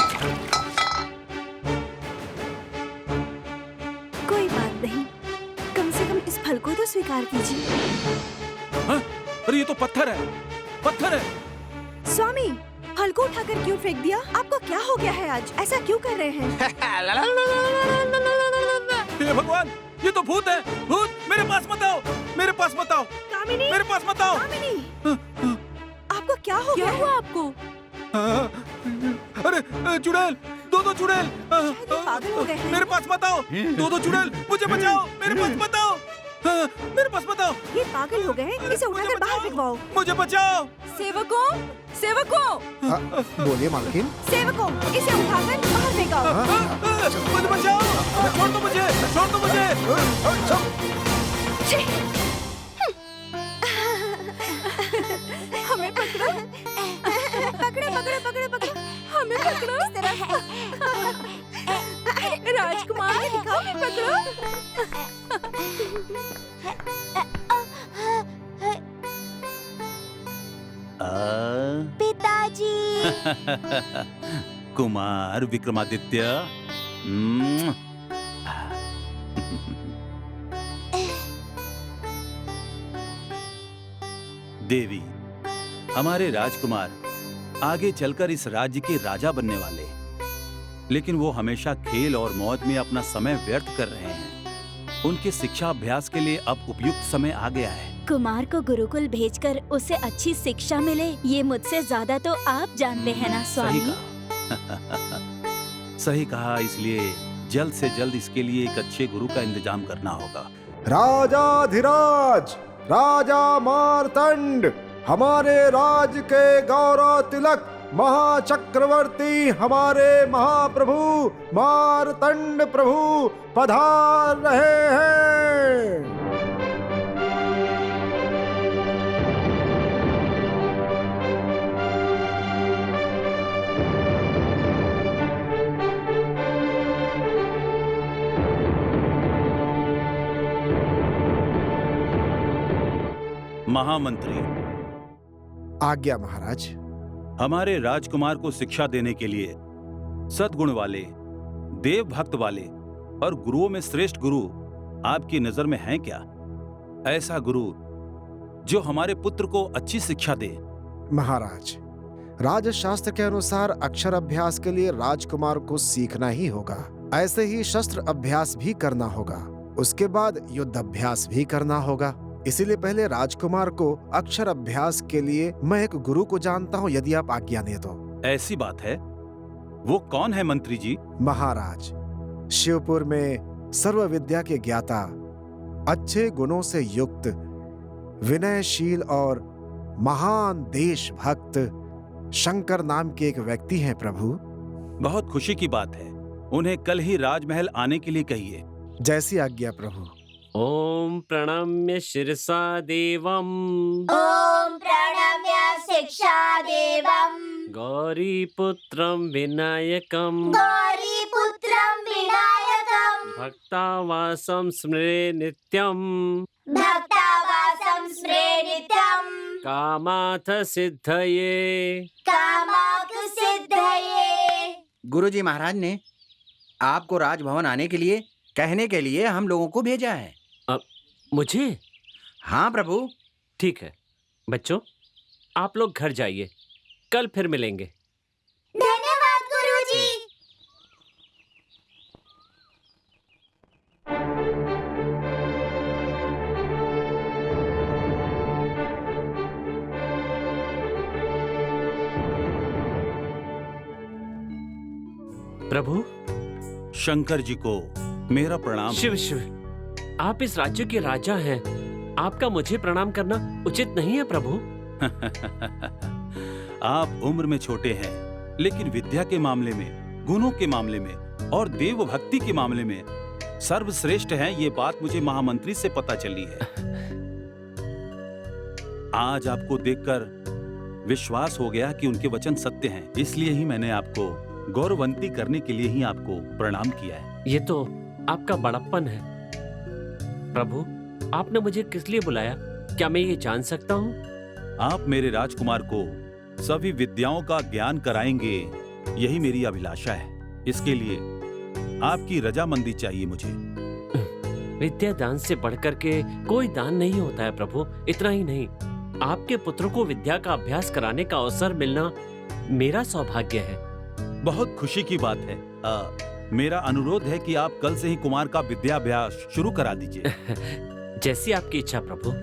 कोई बात नहीं, कम से कम इस फल को तो स्वीकार कीजिए। हाँ? अरे ये तो पत्थर है, पत्थर है। स्वामी, फल को उठाकर क्यों फेंक दिया? आपको क्या हो गया है आज? ऐसा क्यों कर रहे हैं? हे भगवान, ये तो भूत है, भूत! मेरे पास मत आओ, मेरे पास मत आओ, कामिनी, मेरे पास मत आओ। कामिनी, आपको क्या हो गया? क्या हुआ आपको? अरे चुड़ैल, दो चुड़ैल! शायद ये पागल हो गए हैं। मेरे पास मत आओ, दो चुड़ैल, मुझे बचाओ, मेरे पास मत आओ, मेरे पास मत आओ, ये पागल हो गए हैं, इसे उठाकर बाहर फेंकवाओ। मुझे बचाओ। सेवकों, सेवकों, बोलिए मालकिन। सेवकों, इसे उठाकर बाहर फेंकाओ। मुझे बचाओ, छोड़ दो मुझे, छोड़ दो मुझे। हमें पकड़ो, पकड़ो पकड़ो पकड़ो पकड़ो, हमें पकड़ो। इस तरह राजकुमार, दिखाओ, पकड़ो। पिताजी। कुमार विक्रमादित्य। देवी, हमारे राजकुमार आगे चलकर इस राज्य के राजा बनने वाले, लेकिन वो हमेशा खेल और मौज में अपना समय व्यर्थ कर रहे हैं। उनके शिक्षा अभ्यास के लिए अब उपयुक्त समय आ गया है। कुमार को गुरुकुल भेजकर उसे अच्छी शिक्षा मिले, ये मुझसे ज्यादा तो आप जानते हैं ना सही स्वामी। कहा। सही कहा, इसलिए जल्द से जल्द इसके लिए एक अच्छे गुरु का इंतजाम करना होगा। राजाधिराज राजा मार्तंड, हमारे राज के गौरव तिलक महाचक्रवर्ती हमारे महाप्रभु मार्तंड प्रभु पधार रहे हैं। महामंत्री, आज्ञा महाराज। हमारे राजकुमार को शिक्षा देने के लिए सद्गुण वाले, देव भक्त वाले और गुरुओं में श्रेष्ठ गुरु आपकी नजर में हैं क्या? ऐसा गुरु जो हमारे पुत्र को अच्छी शिक्षा दे। महाराज, राजशास्त्र के अनुसार अक्षर अभ्यास के लिए राजकुमार को सीखना ही होगा। ऐसे ही शस्त्र अभ्यास भी करना होगा, उसके बाद युद्ध अभ्यास भी करना होगा। इसीलिए पहले राजकुमार को अक्षर अभ्यास के लिए मैं एक गुरु को जानता हूँ, यदि आप आज्ञा दें तो। ऐसी बात है? वो कौन है मंत्री जी? महाराज, शिवपुर में सर्व विद्या के ज्ञाता, अच्छे गुणों से युक्त, विनयशील और महान देशभक्त शंकर नाम के एक व्यक्ति हैं प्रभु। बहुत खुशी की बात है, उन्हें कल ही राजमहल आने के लिए कहिए। जैसी आज्ञा प्रभु। ओम प्रणम्य शिरसा देवम, ओम प्रणम्य शिक्षा देवम, गौरीपुत्रं विनायकं, गौरीपुत्रं विनायकं, भक्तावासं स्मरे नित्यं, भक्तावासं स्मरे नित्यं, कामाथ सिद्धये, कामाक सिद्धये। गुरुजी महाराज ने आपको राजभवन आने के लिए कहने के लिए हम लोगों को भेजा है। मुझे? हाँ प्रभु। ठीक है बच्चों, आप लोग घर जाइए, कल फिर मिलेंगे। धन्यवाद गुरुजी। प्रभु, शंकर जी को मेरा प्रणाम। शिव शिव, आप इस राज्य के राजा हैं, आपका मुझे प्रणाम करना उचित नहीं है प्रभु। आप उम्र में छोटे हैं, लेकिन विद्या के मामले में, गुणों के मामले में और देव भक्ति के मामले में सर्वश्रेष्ठ हैं। ये बात मुझे महामंत्री से पता चली है। आज आपको देखकर विश्वास हो गया कि उनके वचन सत्य हैं। इसलिए ही मैंने आपको गौरवंती करने के लिए ही आपको प्रणाम किया है। ये तो आपका बड़प्पन है। प्रभु, आपने मुझे किस लिए बुलाया? क्या मैं ये जान सकता हूँ? आप मेरे राजकुमार को सभी विद्याओं का ज्ञान कराएंगे, यही मेरी अभिलाषा है। इसके लिए आपकी रजामंदी चाहिए मुझे। विद्या दान से बढ़कर के कोई दान नहीं होता है प्रभु। इतना ही नहीं, आपके पुत्र को विद्या का अभ्यास कराने का अवसर मिलना मेरा सौभाग्य है। बहुत खुशी की बात है। मेरा अनुरोध है कि आप कल से ही कुमार का विद्याभ्यास शुरू करा दीजिए। जैसी आपकी इच्छा प्रभु।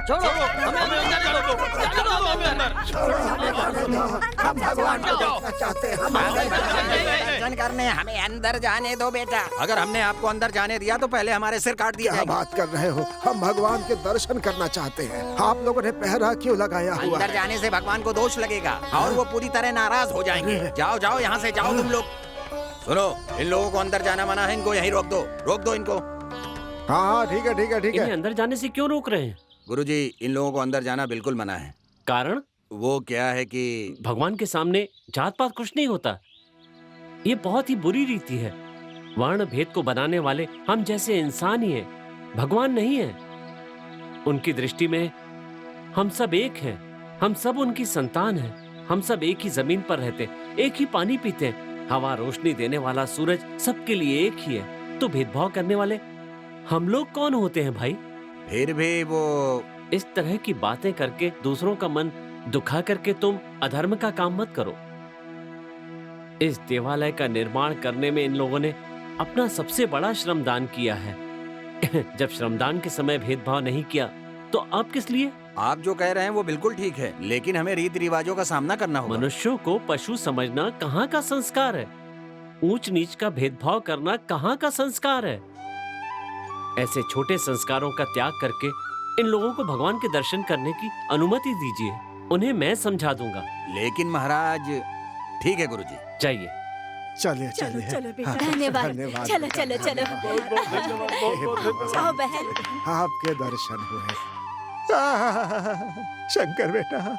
छोड़ो, हमें अंदर जाने दो। जाने दो हमें अंदर। हम भगवान को देखना चाहते हैं। हम दर्शन करने हमें अंदर जाने दो बेटा। अगर हमने आपको अंदर जाने दिया तो पहले हमारे सिर काट दिया क्या बात कर रहे हो? हम भगवान के दर्शन करना चाहते हैं। आप लोगों ने पहरा क्यों लगाया हुआ? अंदर जाने से भगवान को दोष लगेगा और वो पूरी तरह नाराज हो जाएंगे। जाओ जाओ, यहाँ से जाओ तुम लोग। सुनो, इन लोगों को अंदर जाना मना है, इनको यहीं रोक दो इनको। हाँ ठीक है, ठीक है, ठीक है। इन्हें अंदर जाने से क्यों रोक रहे हैं? गुरुजी, इन लोगों को अंदर जाना बिल्कुल मना है। कारण? वो क्या है कि भगवान के सामने जात पात कुछ नहीं होता। ये बहुत ही बुरी रीति है। वर्ण भेद को बनाने वाले हम जैसे इंसान ही हैं, भगवान नहीं है। उनकी दृष्टि में हम सब एक हैं। हम सब उनकी संतान हैं। हम सब एक ही जमीन पर रहते, एक ही पानी पीते हैं। हवा रोशनी देने वाला सूरज सबके लिए एक ही है। तो भेदभाव करने वाले हम लोग कौन होते हैं भाई? फिर भी वो इस तरह की बातें करके दूसरों का मन दुखा करके तुम अधर्म का काम मत करो। इस देवालय का निर्माण करने में इन लोगों ने अपना सबसे बड़ा श्रमदान किया है। जब श्रमदान के समय भेदभाव नहीं किया तो अब किस लिए? आप जो कह रहे हैं वो बिल्कुल ठीक है, लेकिन हमें रीति रिवाजों का सामना करना होगा। मनुष्यों को पशु समझना कहाँ का संस्कार है? ऊंच नीच का भेदभाव करना कहाँ का संस्कार है? ऐसे छोटे संस्कारों का त्याग करके इन लोगों को भगवान के दर्शन करने की अनुमति दीजिए। उन्हें मैं समझा दूंगा। लेकिन महाराज, ठीक है गुरुजी, जाइए। चलिए चलो चलिए। चलो बेटा। धन्यवाद। चलो चलो चलो। जाओ बहन। आपके दर्शन हुए। शंकर बेटा,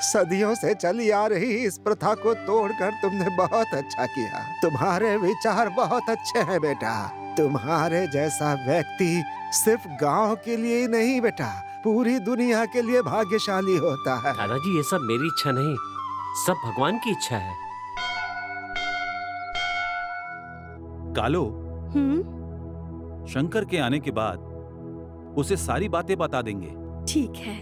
सदियों से चली आ रही इस प्रथा को तोड़कर तुमने बहुत अच्छा किया। तुम्हारे विचार बहुत अच्छे हैं बेटा। तुम्हारे जैसा व्यक्ति सिर्फ गांव के लिए ही नहीं बेटा, पूरी दुनिया के लिए भाग्यशाली होता है। दादाजी, ये सब मेरी इच्छा नहीं, सब भगवान की इच्छा है। कालो, शंकर के आने के बाद उसे सारी बातें बता देंगे। ठीक है।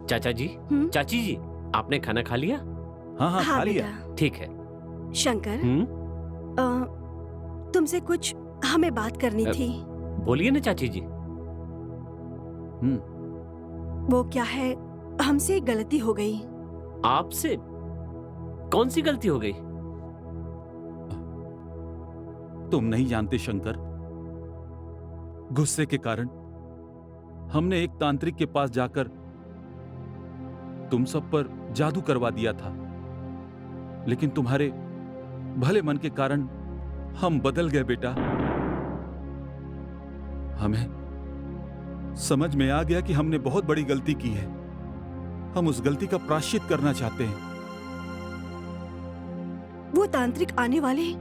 चाचा जी, चाची जी, आपने खाना खा लिया? हाँ, खा लिया। ठीक है। शंकर, तुमसे कुछ हमें बात करनी थी। बोलिए ना चाची जी। वो क्या है, हमसे एक गलती हो गई। आपसे? कौन सी गलती हो गई? तुम नहीं जानते शंकर, गुस्से के कारण हमने एक तांत्रिक के पास जाकर तुम सब पर जादू करवा दिया था। लेकिन तुम्हारे भले मन के कारण हम बदल गए बेटा। हमें समझ में आ गया कि हमने बहुत बड़ी गलती की है। हम उस गलती का प्रायश्चित करना चाहते हैं। वो तांत्रिक आने वाले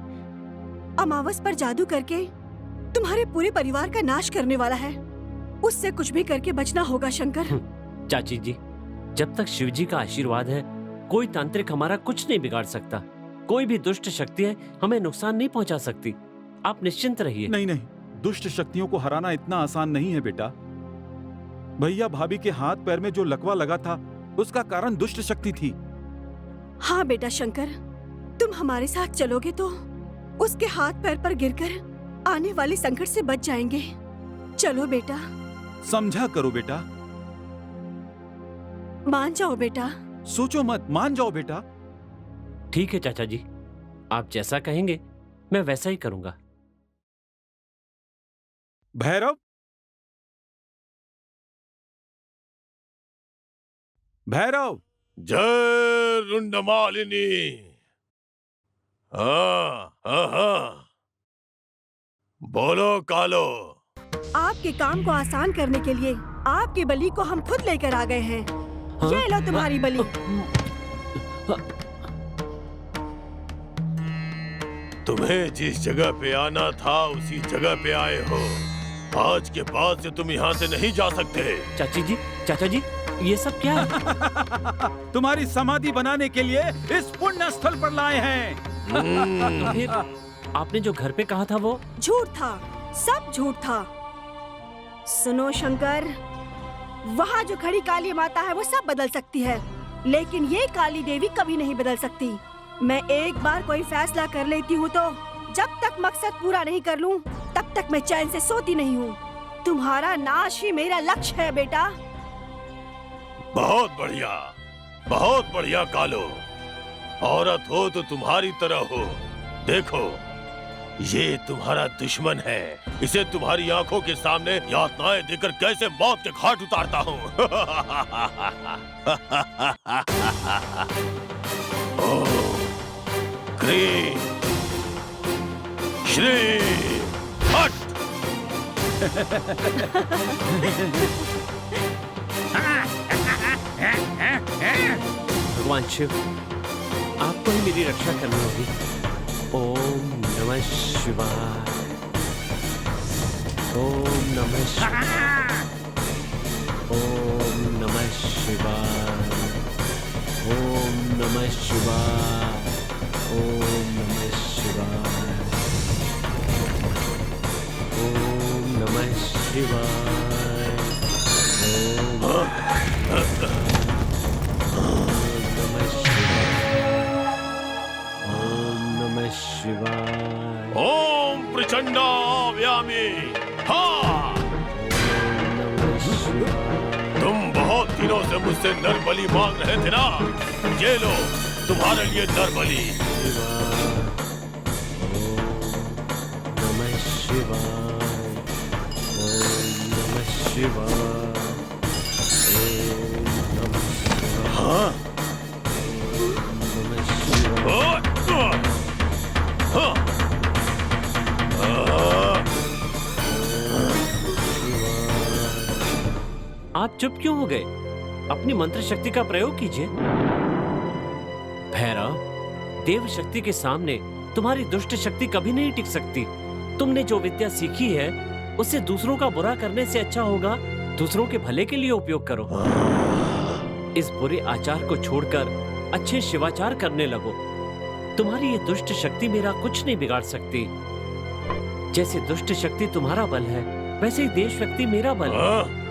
अमावस पर जादू करके तुम्हारे पूरे परिवार का नाश करने वाला है। उससे कुछ भी करके बचना होगा शंकर। चाची जी, जब तक शिव जी का आशीर्वाद है, कोई तांत्रिक हमारा कुछ नहीं बिगाड़ सकता। कोई भी दुष्ट शक्ति है हमें नुकसान नहीं पहुंचा सकती। आप निश्चिंत रहिए। नहीं, दुष्ट शक्तियों को हराना इतना आसान नहीं है बेटा। भैया भाभी के हाथ पैर में जो लकवा लगा था उसका कारण दुष्ट शक्ति थी। हाँ बेटा शंकर, तुम हमारे साथ चलोगे तो उसके हाथ पैर पर गिरकर आने वाले संकट से बच जाएंगे। चलो बेटा। समझा करो बेटा। मान जाओ बेटा। सोचो मत, मान जाओ बेटा। ठीक है चाचा जी, आप जैसा कहेंगे मैं वैसा ही करूंगा। भैरव, भैरव। जय रुंडमालिनी। हाँ, बोलो कालो। आपके काम को आसान करने के लिए आपकी बलि को हम खुद लेकर आ गए हैं। हाँ? ये लो तुम्हारी बलि। तुम्हें जिस जगह पे आना था उसी जगह पे आए हो। आज के बाद से तुम यहाँ से नहीं जा सकते। चाचा जी, ये सब क्या है? तुम्हारी समाधि बनाने के लिए इस पुण्य स्थल पर लाए हैं। तो फिर आपने जो घर पे कहा था वो झूठ था, सब झूठ था। सुनो शंकर, वहाँ जो खड़ी काली माता है वो सब बदल सकती है, लेकिन ये काली देवी कभी नहीं बदल सकती। मैं एक बार कोई फैसला कर लेती हूँ तो जब तक मकसद पूरा नहीं कर लूँ तब तक मैं चैन से सोती नहीं हूँ। तुम्हारा नाश ही मेरा लक्ष्य है बेटा। बहुत बढ़िया, बहुत बढ़िया कालो। औरत हो तो तुम्हारी तरह हो। देखो, ये तुम्हारा दुश्मन है। इसे तुम्हारी आंखों के सामने यातनाएं देकर कैसे मौत के घाट उतारता हूँ। ओम क्रीम श्री हट। भगवान शिव, आपको ही मेरी रक्षा करनी होगी। ओम नमः शिवाय, ओम नमः शिवाय, ओम नमः शिवाय, ओम नमः शिवाय, ओम नमः शिवाय, ओम नमः शिवाय, शिवाय। ओम प्रचंडा व्यामी। हाँ, तुम बहुत दिनों से मुझसे नर बलि मांग रहे थे ना, ये लो तुम्हारे लिए नर बलि। ओम नमः शिवाय, ओम नमः शिवाय, ओम नमः शिवाय। हाँ, आप चुप क्यों हो गए? अपनी मंत्र शक्ति का प्रयोग कीजिए। भैरव, देव शक्ति के सामने तुम्हारी दुष्ट शक्ति कभी नहीं टिक सकती। तुमने जो विद्या सीखी है उससे दूसरों का बुरा करने से अच्छा होगा दूसरों के भले के लिए उपयोग करो। इस बुरे आचार को छोड़कर अच्छे शिवाचार करने लगो। तुम्हारी ये दुष्ट शक्ति मेरा कुछ नहीं बिगाड़ सकती। जैसे दुष्ट शक्ति तुम्हारा बल है, वैसे ही देव शक्ति मेरा बल है।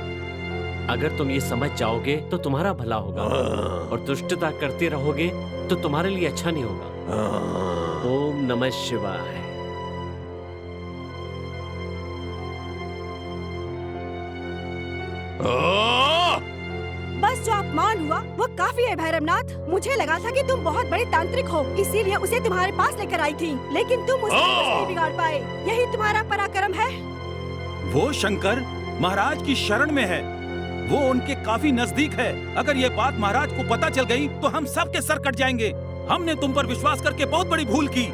अगर तुम ये समझ जाओगे तो तुम्हारा भला होगा, और दुष्टता करते रहोगे तो तुम्हारे लिए अच्छा नहीं होगा। ओम नमः शिवाय। बस जो अपमान हुआ वो काफी है भैरवनाथ। मुझे लगा था कि तुम बहुत बड़े तांत्रिक हो, इसीलिए उसे तुम्हारे पास लेकर आई थी, लेकिन तुम उससे कुछ नहीं बिगाड़ पाए। यही तुम्हारा पराक्रम है। वो शंकर महाराज की शरण में है, वो उनके काफी नजदीक है। अगर ये बात महाराज को पता चल गई तो हम सब के सर कट जाएंगे। हमने तुम पर विश्वास करके बहुत बड़ी भूल की।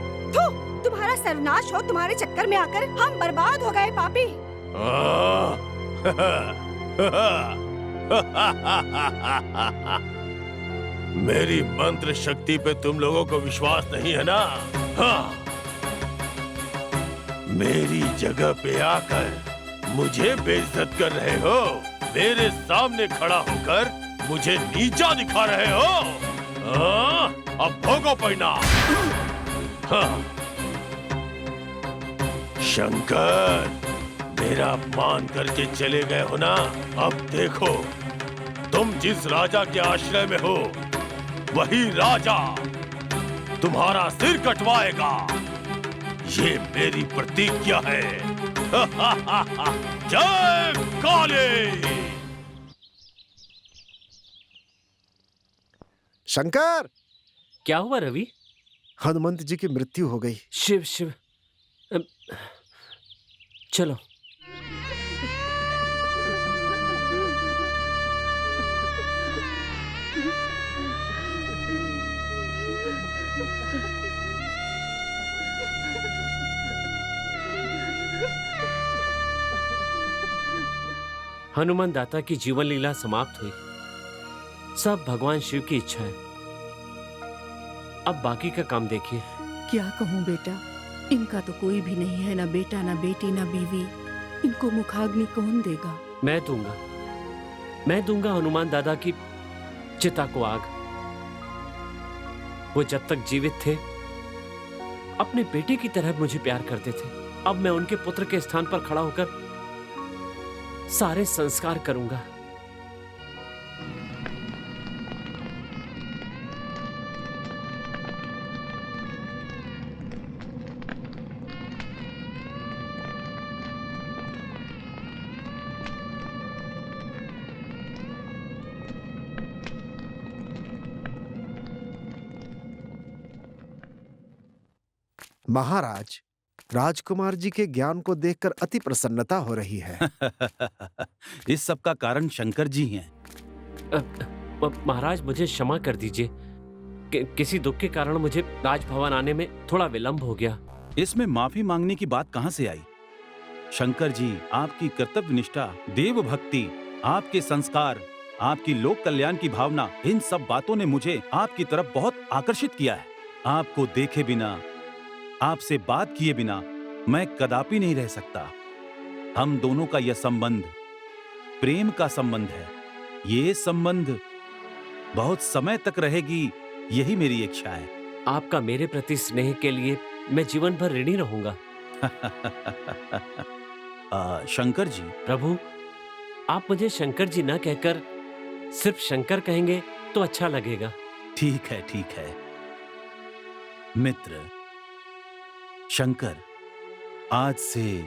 तुम्हारा सर्वनाश हो। तुम्हारे चक्कर में आकर हम बर्बाद हो गए पापी। मेरी मंत्र शक्ति पे तुम लोगों को विश्वास नहीं है ना? हाँ, मेरी जगह पे आकर मुझे बेइज्जत कर रहे हो। मेरे सामने खड़ा होकर मुझे नीचा दिखा रहे हो। अब भोगो परिणाम। हाँ। शंकर, मेरा अपमान करके चले गए हो ना, अब देखो तुम जिस राजा के आश्रय में हो वही राजा तुम्हारा सिर कटवाएगा। ये मेरी प्रतिज्ञा है। जय काली। शंकर, क्या हुआ रवि? हनुमंत जी की मृत्यु हो गई। शिव शिव। चलो। हनुमान दाता की जीवन लीला समाप्त हुई। सब भगवान शिव की इच्छा है। अब बाकी का काम देखिए। क्या कहूँ बेटा, इनका तो कोई भी नहीं है, ना बेटा ना बेटी ना बीवी। इनको मुखाग्नि कौन देगा? मैं दूंगा हनुमान दादा की चिता को आग। वो जब तक जीवित थे अपने बेटे की तरह मुझे प्यार करते थे। अब मैं उनके पुत्र के स्थान पर खड़ा होकर सारे संस्कार करूंगा। महाराज, राजकुमार जी के ज्ञान को देखकर अति प्रसन्नता हो रही है। इस सब का कारण शंकर जी हैं। महाराज मुझे क्षमा कर दीजिए कि किसी दुख के कारण मुझे राजभवन आने में थोड़ा विलंब हो गया। इसमें माफी मांगने की बात कहां से आई? शंकर जी, आपकी कर्तव्य निष्ठा, देव भक्ति, आपके संस्कार, आपकी लोक कल्याण की भावना, इन सब बातों ने मुझे आपकी तरफ बहुत आकर्षित किया है। आपको देखे बिना, आपसे बात किए बिना मैं कदापि नहीं रह सकता। हम दोनों का यह संबंध प्रेम का संबंध है। ये संबंध बहुत समय तक रहेगी, यही मेरी इच्छा है। आपका मेरे प्रति स्नेह के लिए मैं जीवन भर ऋणी रहूंगा। शंकर जी। प्रभु, आप मुझे शंकर जी न कहकर सिर्फ शंकर कहेंगे तो अच्छा लगेगा। ठीक है, ठीक है। मित्र शंकर, आज से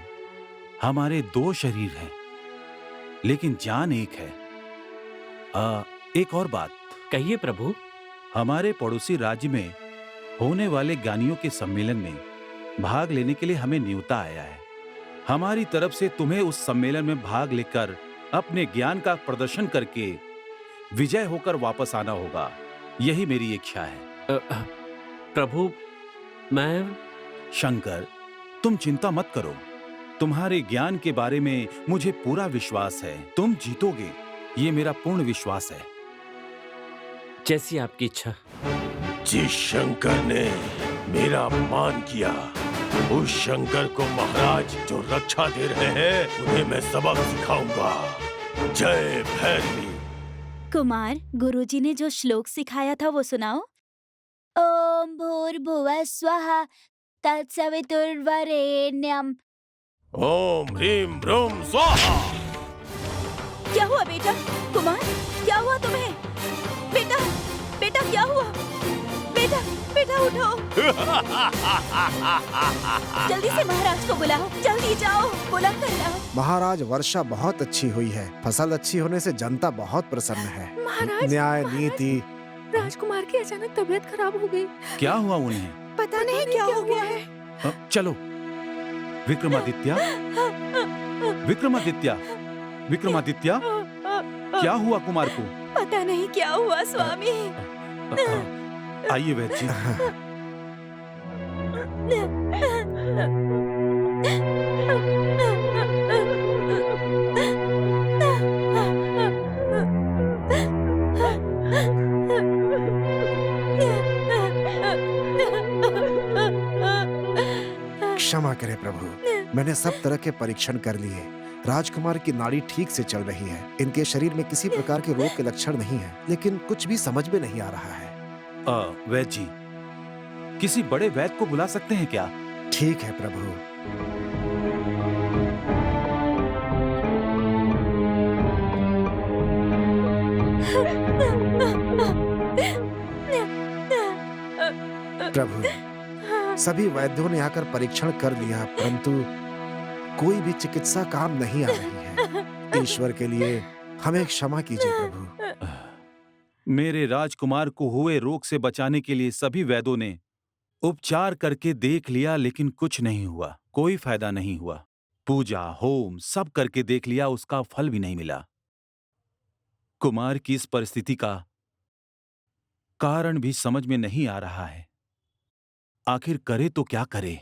हमारे दो शरीर हैं, लेकिन जान एक है। एक और बात। कहिए प्रभु। हमारे पड़ोसी राज्य में होने वाले ज्ञानियों के सम्मेलन में भाग लेने के लिए हमें न्योता आया है। हमारी तरफ से तुम्हें उस सम्मेलन में भाग लेकर अपने ज्ञान का प्रदर्शन करके विजय होकर वापस आना होगा। यही मेरी इच्छा है। प्रभु, मैं शंकर, तुम चिंता मत करो। तुम्हारे ज्ञान के बारे में मुझे पूरा विश्वास है। तुम जीतोगे, ये मेरा पूर्ण विश्वास है। जैसी आपकी इच्छा। जिस शंकर ने मेरा अपमान किया, उस शंकर को महाराज जो रक्षा दे रहे हैं, उन्हें मैं सबक सिखाऊंगा। जय भैरवी। कुमार, गुरुजी ने जो श्लोक सिखाया था वो सुनाओ। ओम भूर्भुवः स्वः तत्सवितुर्वरेण्यम्। ओम ह्रीं भ्रूं स्वाहा। क्या हुआ बेटा? कुमार, क्या हुआ तुम्हें? बेटा, बेटा क्या हुआ? बेटा, बेटा उठो। जल्दी से महाराज को बुलाओ। जल्दी जाओ, बुला कर लाओ। महाराज, वर्षा बहुत अच्छी हुई है। फसल अच्छी होने से जनता बहुत प्रसन्न है। महाराज, न्याय नीति। राजकुमार की अचानक तबीयत खराब हो गई। क्या हुआ उन्हें? पता नहीं क्या हो गया है। चलो। विक्रमादित्य, विक्रमादित्य, विक्रमादित्य, क्या हुआ कुमार को? पता नहीं क्या हुआ स्वामी। आइए वैद्य जी। क्षमा करें प्रभु, मैंने सब तरह के परीक्षण कर लिए। राजकुमार की नाड़ी ठीक से चल रही है। इनके शरीर में किसी प्रकार के रोग के लक्षण नहीं है, लेकिन कुछ भी समझ में नहीं आ रहा है। वैद्य जी, किसी बड़े वैद्य को बुला सकते हैं क्या? ठीक है प्रभु। प्रभु, सभी वैद्यों ने आकर परीक्षण कर लिया, परंतु कोई भी चिकित्सा काम नहीं आ रही है। ईश्वर के लिए हमें क्षमा कीजिए प्रभु। मेरे राजकुमार को हुए रोग से बचाने के लिए सभी वैद्यों ने उपचार करके देख लिया, लेकिन कुछ नहीं हुआ, कोई फायदा नहीं हुआ। पूजा होम सब करके देख लिया, उसका फल भी नहीं मिला। कुमार की इस परिस्थिति का कारण भी समझ में नहीं आ रहा है। आखिर करे तो क्या करे?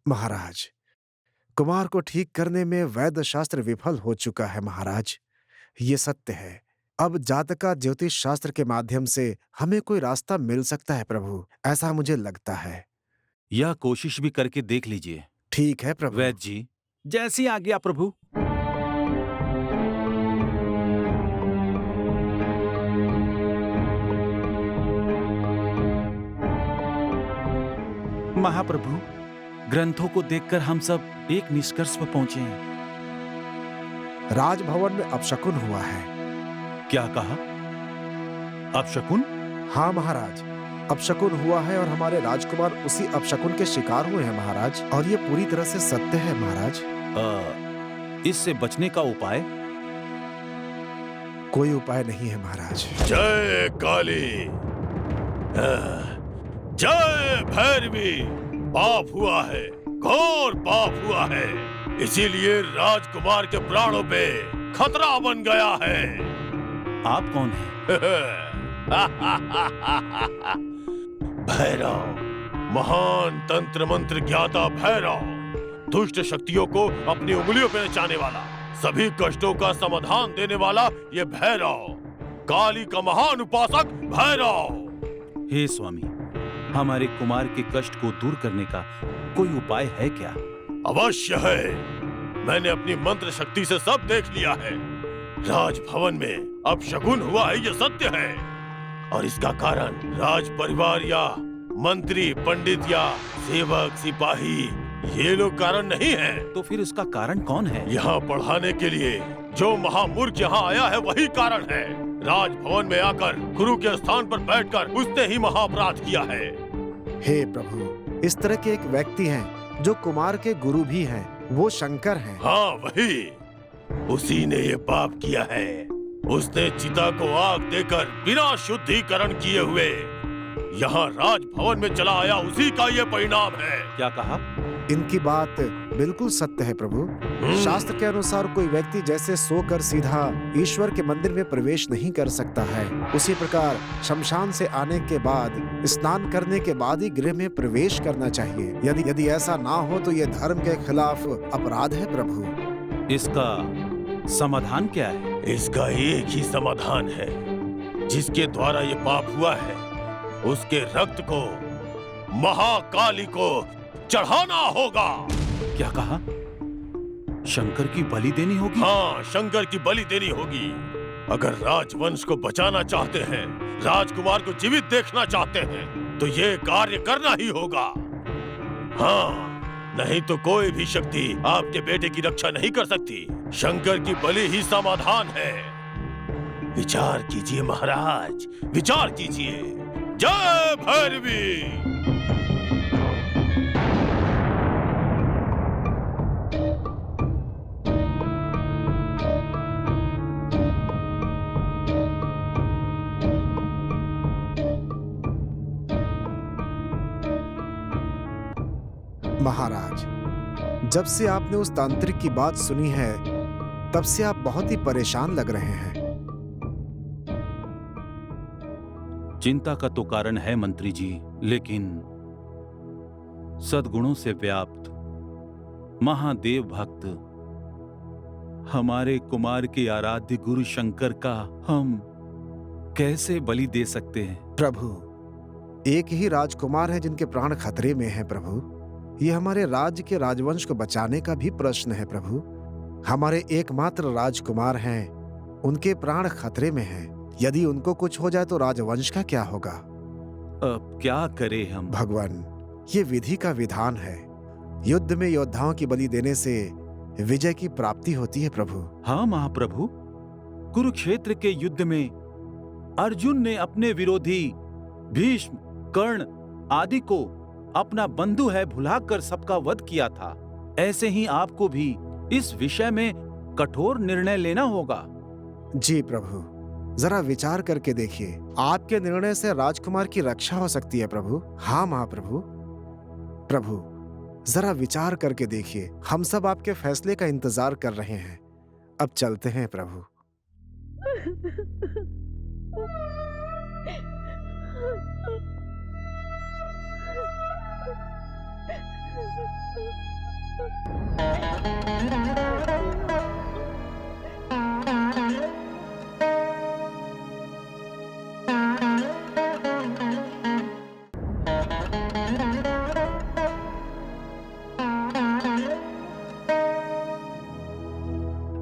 महाराज, कुमार को ठीक करने में वैद्य शास्त्र विफल हो चुका है महाराज, ये सत्य है। अब जातका ज्योतिष शास्त्र के माध्यम से हमें कोई रास्ता मिल सकता है प्रभु, ऐसा मुझे लगता है। यह कोशिश भी करके देख लीजिए। ठीक है प्रभु। वैद्य जी, जैसी आज्ञा प्रभु। महाप्रभु, ग्रंथों को देखकर हम सब एक निष्कर्ष पर पहुंचे हैं। राजभवन में अपशकुन हुआ है। क्या कहा? अपशकुन? हाँ महाराज, अपशकुन हुआ है और हमारे राजकुमार उसी अपशकुन के शिकार हुए हैं महाराज, और ये पूरी तरह से सत्य है महाराज। इससे बचने का उपाय? कोई उपाय नहीं है महाराज। जय काली, जय भैरवी। पाप हुआ है, घोर पाप हुआ है, इसीलिए राजकुमार के प्राणों पे खतरा बन गया है। आप कौन हैं? भैरव, महान तंत्र मंत्र ज्ञाता भैरव, दुष्ट शक्तियों को अपनी उंगलियों पे नचाने वाला, सभी कष्टों का समाधान देने वाला ये भैरव, काली का महान उपासक भैरव। हे स्वामी, हमारे कुमार के कष्ट को दूर करने का कोई उपाय है क्या? अवश्य है, मैंने अपनी मंत्र शक्ति से सब देख लिया है। राजभवन में अपशकुन हुआ है, ये सत्य है, और इसका कारण राज परिवार या मंत्री, पंडित या सेवक, सिपाही, ये लोग कारण नहीं है। तो फिर इसका कारण कौन है? यहाँ पढ़ाने के लिए जो महामूर्ख यहाँ आया है वही कारण है। राजभवन में आकर गुरु के स्थान पर बैठकर उसने ही महाअपराध किया है। हे प्रभु, इस तरह के एक व्यक्ति हैं जो कुमार के गुरु भी हैं, वो शंकर हैं। हाँ वही, उसी ने ये पाप किया है। उसने चिता को आग देकर बिना शुद्धिकरण किए हुए यहाँ राजभवन में चला आया, उसी का ये परिणाम है। क्या कहा? इनकी बात बिल्कुल सत्य है प्रभु। शास्त्र के अनुसार कोई व्यक्ति जैसे सोकर सीधा ईश्वर के मंदिर में प्रवेश नहीं कर सकता है, उसी प्रकार शमशान से आने के बाद स्नान करने के बाद ही गृह में प्रवेश करना चाहिए। यदि ऐसा ना हो तो ये धर्म के खिलाफ अपराध है प्रभु। इसका समाधान क्या है? इसका एक ही समाधान है, जिसके द्वारा ये पाप हुआ है उसके रक्त को महाकाली को चढ़ाना होगा। क्या कहा? शंकर की बलि देनी होगी? हाँ, शंकर की बलि देनी होगी। अगर राजवंश को बचाना चाहते हैं, राजकुमार को जीवित देखना चाहते हैं, तो ये कार्य करना ही होगा। हाँ, नहीं तो कोई भी शक्ति आपके बेटे की रक्षा नहीं कर सकती। शंकर की बलि ही समाधान है। विचार कीजिए महाराज, विचार कीजिए। जय भैरवी। महाराज, जब से आपने उस तांत्रिक की बात सुनी है, तब से आप बहुत ही परेशान लग रहे हैं। चिंता का तो कारण है मंत्री जी, लेकिन सद्गुणों से व्याप्त महादेव भक्त हमारे कुमार के आराध्य गुरु शंकर का हम कैसे बलि दे सकते हैं? प्रभु, एक ही राजकुमार है जिनके प्राण खतरे में हैं प्रभु। ये हमारे राज्य के राजवंश को बचाने का भी प्रश्न है प्रभु। हमारे एकमात्र राजकुमार हैं, उनके प्राण खतरे में हैं। यदि उनको कुछ हो जाए तो राजवंश का क्या होगा? अब क्या करें हम? भगवान, ये विधि का विधान है। युद्ध में योद्धाओं की बलि देने से विजय की प्राप्ति होती है प्रभु। हाँ महाप्रभु, कुरुक्षेत्र के युद्ध में अर्जुन ने अपने विरोधी भीष्म, कर्ण आदि को अपना बंधु है भुलाकर सबका वध किया था। ऐसे ही आपको भी इस विषय में कठोर निर्णय लेना होगा। जी प्रभु, जरा विचार करके देखिए, आपके निर्णय से राजकुमार की रक्षा हो सकती है प्रभु। हाँ महाप्रभु। प्रभु जरा विचार करके देखिए, हम सब आपके फैसले का इंतजार कर रहे हैं। अब चलते हैं प्रभु।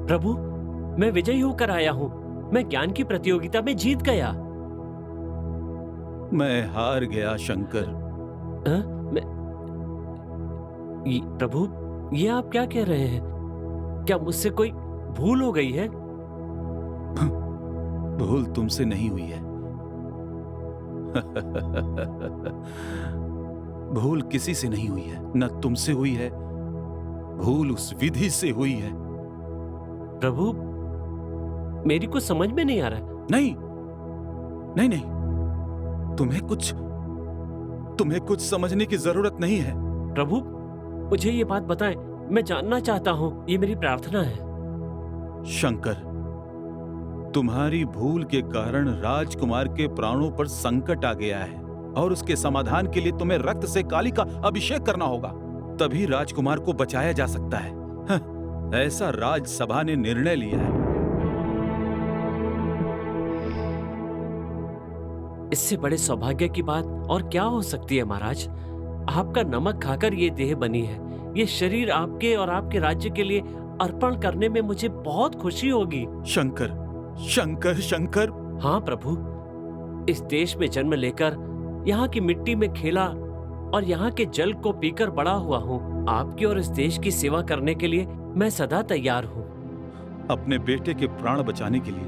प्रभु, मैं विजयी होकर आया हूँ। मैं ज्ञान की प्रतियोगिता में जीत गया। मैं हार गया शंकर। प्रभु, ये आप क्या कह रहे हैं? क्या मुझसे कोई भूल हो गई है? भूल तुमसे नहीं हुई है। भूल किसी से नहीं हुई है, न तुमसे हुई है। भूल उस विधि से हुई है। प्रभु, मेरी कुछ समझ में नहीं आ रहा है। नहीं नहीं नहीं, तुम्हें कुछ समझने की जरूरत नहीं है। प्रभु, मुझे ये बात बताएं, मैं जानना चाहता हूँ, ये मेरी प्रार्थना है। शंकर, तुम्हारी भूल के कारण राजकुमार के प्राणों पर संकट आ गया है और उसके समाधान के लिए तुम्हें रक्त से काली का अभिषेक करना होगा, तभी राजकुमार को बचाया जा सकता है। ऐसा राजसभा ने निर्णय लिया है। इससे बड़े सौभाग्य की बात और क्या हो सकती है महाराज? आपका नमक खाकर ये देह बनी है। ये शरीर आपके और आपके राज्य के लिए अर्पण करने में मुझे बहुत खुशी होगी। शंकर, शंकर, शंकर। हाँ प्रभु, इस देश में जन्म लेकर यहाँ की मिट्टी में खेला और यहाँ के जल को पीकर बड़ा हुआ हूँ। आपकी और इस देश की सेवा करने के लिए मैं सदा तैयार हूँ। अपने बेटे के प्राण बचाने के लिए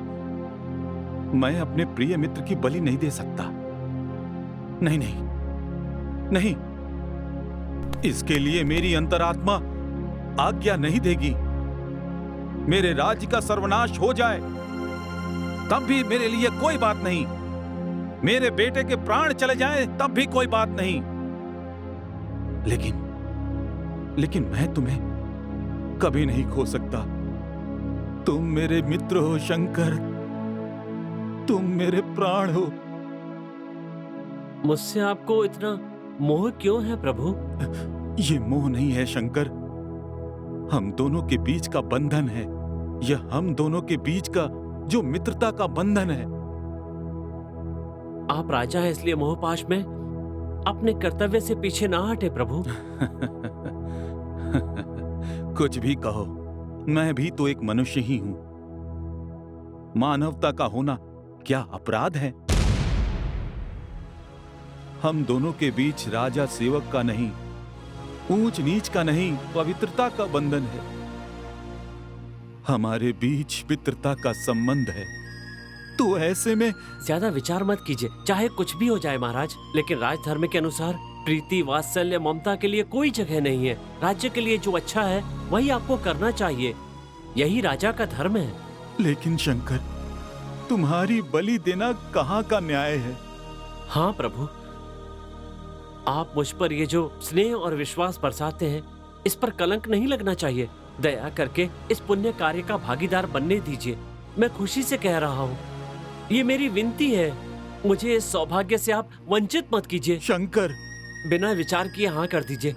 मैं अपने प्रिय मित्र की बलि नहीं दे सकता। नहीं नहीं नहीं, इसके लिए मेरी अंतरात्मा आज्ञा नहीं देगी। मेरे राज्य का सर्वनाश हो जाए तब भी मेरे लिए कोई बात नहीं। मेरे बेटे के प्राण चले जाएं तब भी कोई बात नहीं। लेकिन मैं तुम्हें कभी नहीं खो सकता। तुम मेरे मित्र हो शंकर, तुम मेरे प्राण हो। मुझसे आपको इतना मोह क्यों है प्रभु? ये मोह नहीं है शंकर, हम दोनों के बीच का बंधन है। यह हम दोनों के बीच का जो मित्रता का बंधन है। आप राजा हैं इसलिए मोहपाश में अपने कर्तव्य से पीछे ना हटे प्रभु। कुछ भी कहो, मैं भी तो एक मनुष्य ही हूं। मानवता का होना क्या अपराध है? हम दोनों के बीच राजा सेवक का नहीं, ऊंच नीच का नहीं, पवित्रता का बंधन है। हमारे बीच मित्रता का संबंध है। तो ऐसे में ज्यादा विचार मत कीजिए, चाहे कुछ भी हो जाए महाराज, लेकिन राजधर्म के अनुसार प्रीति, वात्सल्य, ममता के लिए कोई जगह नहीं है। राज्य के लिए जो अच्छा है वही आपको करना चाहिए। यही राजा का धर्म है। लेकिन शंकर, तुम्हारी बलि देना कहाँ का न्याय है? हाँ प्रभु, आप मुझ पर ये जो स्नेह और विश्वास बरसाते हैं, इस पर कलंक नहीं लगना चाहिए। दया करके इस पुण्य कार्य का भागीदार बनने दीजिए। मैं खुशी से कह रहा हूँ, ये मेरी विनती है। मुझे इस सौभाग्य से आप वंचित मत कीजिए। शंकर, बिना विचार किए हाँ कर दीजिए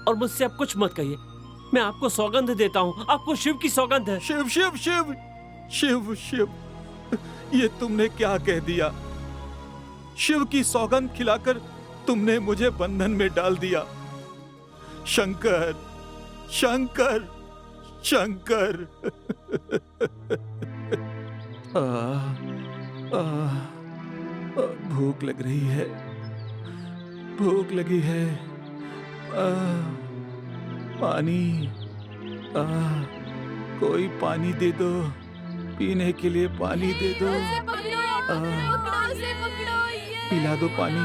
और मुझसे अब कुछ मत कहिए। मैं आपको सौगंध देता हूँ, आपको शिव की सौगंध है। शिव शिव शिव शिव शिव, ये तुमने क्या कह दिया? शिव की सौगंध खिलाकर तुमने मुझे बंधन में डाल दिया। शंकर, शंकर, शंकर। भूख लग रही है, भूख लगी है। पानी, कोई पानी दे दो, पीने के लिए पानी दे दो। पिला दो पानी।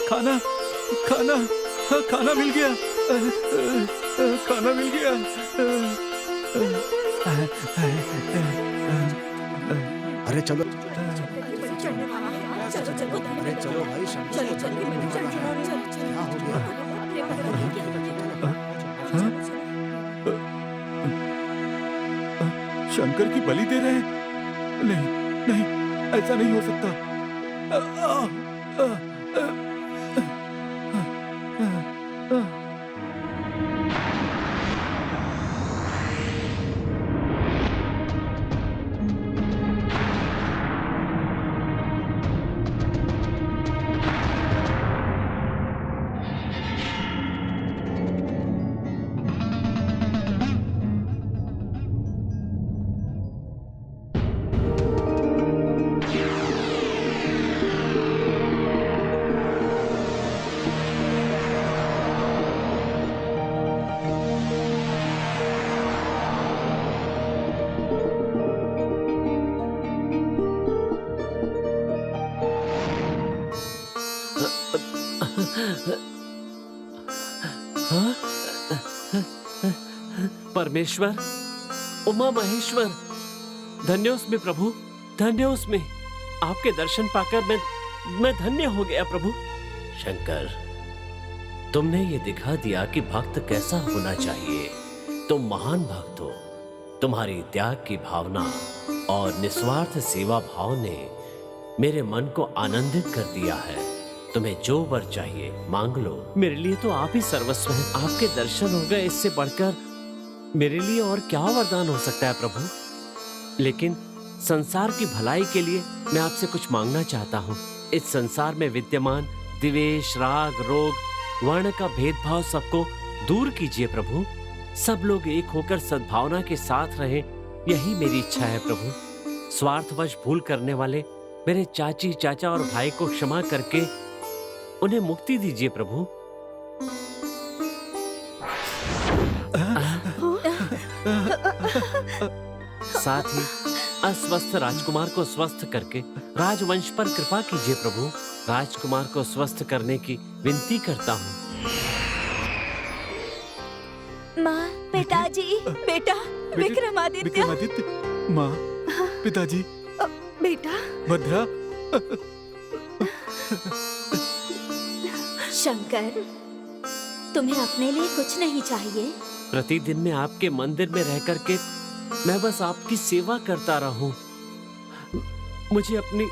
खाना खाना खाना मिल गया। खाना मिल गया। अरे चलो, चलो चलो अरे चलो भाई, चलो चलो क्या हो गया? शंकर की बलि दे रहे हैं? नहीं नहीं, ऐसा नहीं हो सकता। परमेश्वर, उमा महेश्वर, धन्योस्मि प्रभु, धन्योस्मि। आपके दर्शन पाकर मैं धन्य हो गया प्रभु। शंकर, तुमने ये दिखा दिया कि भक्त कैसा होना चाहिए। तुम महान भक्त हो। तुम्हारी त्याग की भावना और निस्वार्थ सेवा भाव ने मेरे मन को आनंदित कर दिया है। तुम्हें जो वर चाहिए मांग लो। मेरे लिए तो आप ही सर्वस्व हैं। आपके दर्शन हो गए, इससे बढ़कर मेरे लिए और क्या वरदान हो सकता है प्रभु। लेकिन संसार की भलाई के लिए मैं आपसे कुछ मांगना चाहता हूँ। इस संसार में विद्यमान द्वेष, राग, रोग, वर्ण का भेदभाव सबको दूर कीजिए प्रभु। सब लोग एक होकर सद्भावना के साथ रहें, यही मेरी इच्छा है प्रभु। स्वार्थवश भूल करने वाले मेरे चाची, चाचा और भाई को क्षमा करके उन्हें मुक्ति दीजिए प्रभु। साथ ही अस्वस्थ राजकुमार को स्वस्थ करके राजवंश पर कृपा कीजिए प्रभु। राजकुमार को स्वस्थ करने की विनती करता हूँ। माँ, पिताजी, बेटा विक्रमादित्य। विक्रमादित्य, माँ, पिताजी, बेटा भद्रा। शंकर, तुम्हें अपने लिए कुछ नहीं चाहिए? प्रतिदिन मैं आपके मंदिर में रह करके मैं बस आपकी सेवा करता रहूं। मुझे अपनी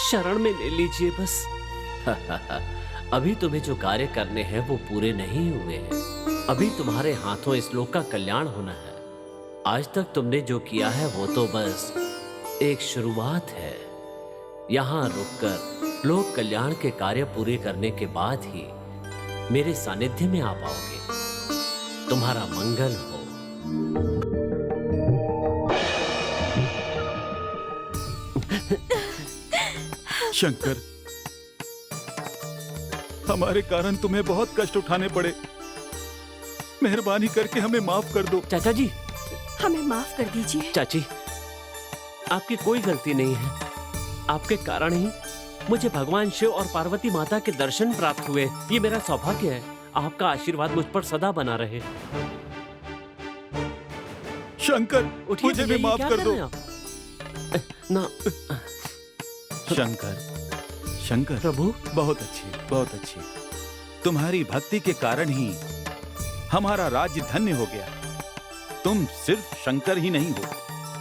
शरण में ले लीजिए बस। अभी तुम्हें जो कार्य करने हैं वो पूरे नहीं हुए हैं। अभी तुम्हारे हाथों इस लोक का कल्याण होना है। आज तक तुमने जो किया है वो तो बस एक शुरुआत है। यहाँ रुककर लोक कल्याण के कार्य पूरे करने के बाद ही मेरे सानिध्य में आ पाओगे। तुम्हारा मंगल हो। शंकर, हमारे कारण तुम्हें बहुत कष्ट उठाने पड़े। मेहरबानी करके हमें माफ कर दो। चाचा जी, हमें माफ कर दीजिए। चाची, आपकी कोई गलती नहीं है। आपके कारण ही मुझे भगवान शिव और पार्वती माता के दर्शन प्राप्त हुए। ये मेरा सौभाग्य है। आपका आशीर्वाद मुझ पर सदा बना रहे। शंकर, उठिए, मुझे भी माफ कर दो। ना शंकर, शंकर प्रभु, बहुत अच्छी, बहुत अच्छी। तुम्हारी भक्ति के कारण ही हमारा राज्य धन्य हो गया। तुम सिर्फ शंकर ही नहीं हो,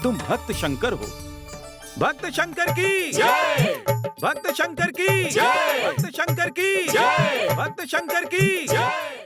तुम भक्त शंकर हो। भक्त शंकर की जय! भक्त शंकर की जय! भक्त शंकर की जय! भक्त शंकर की जय!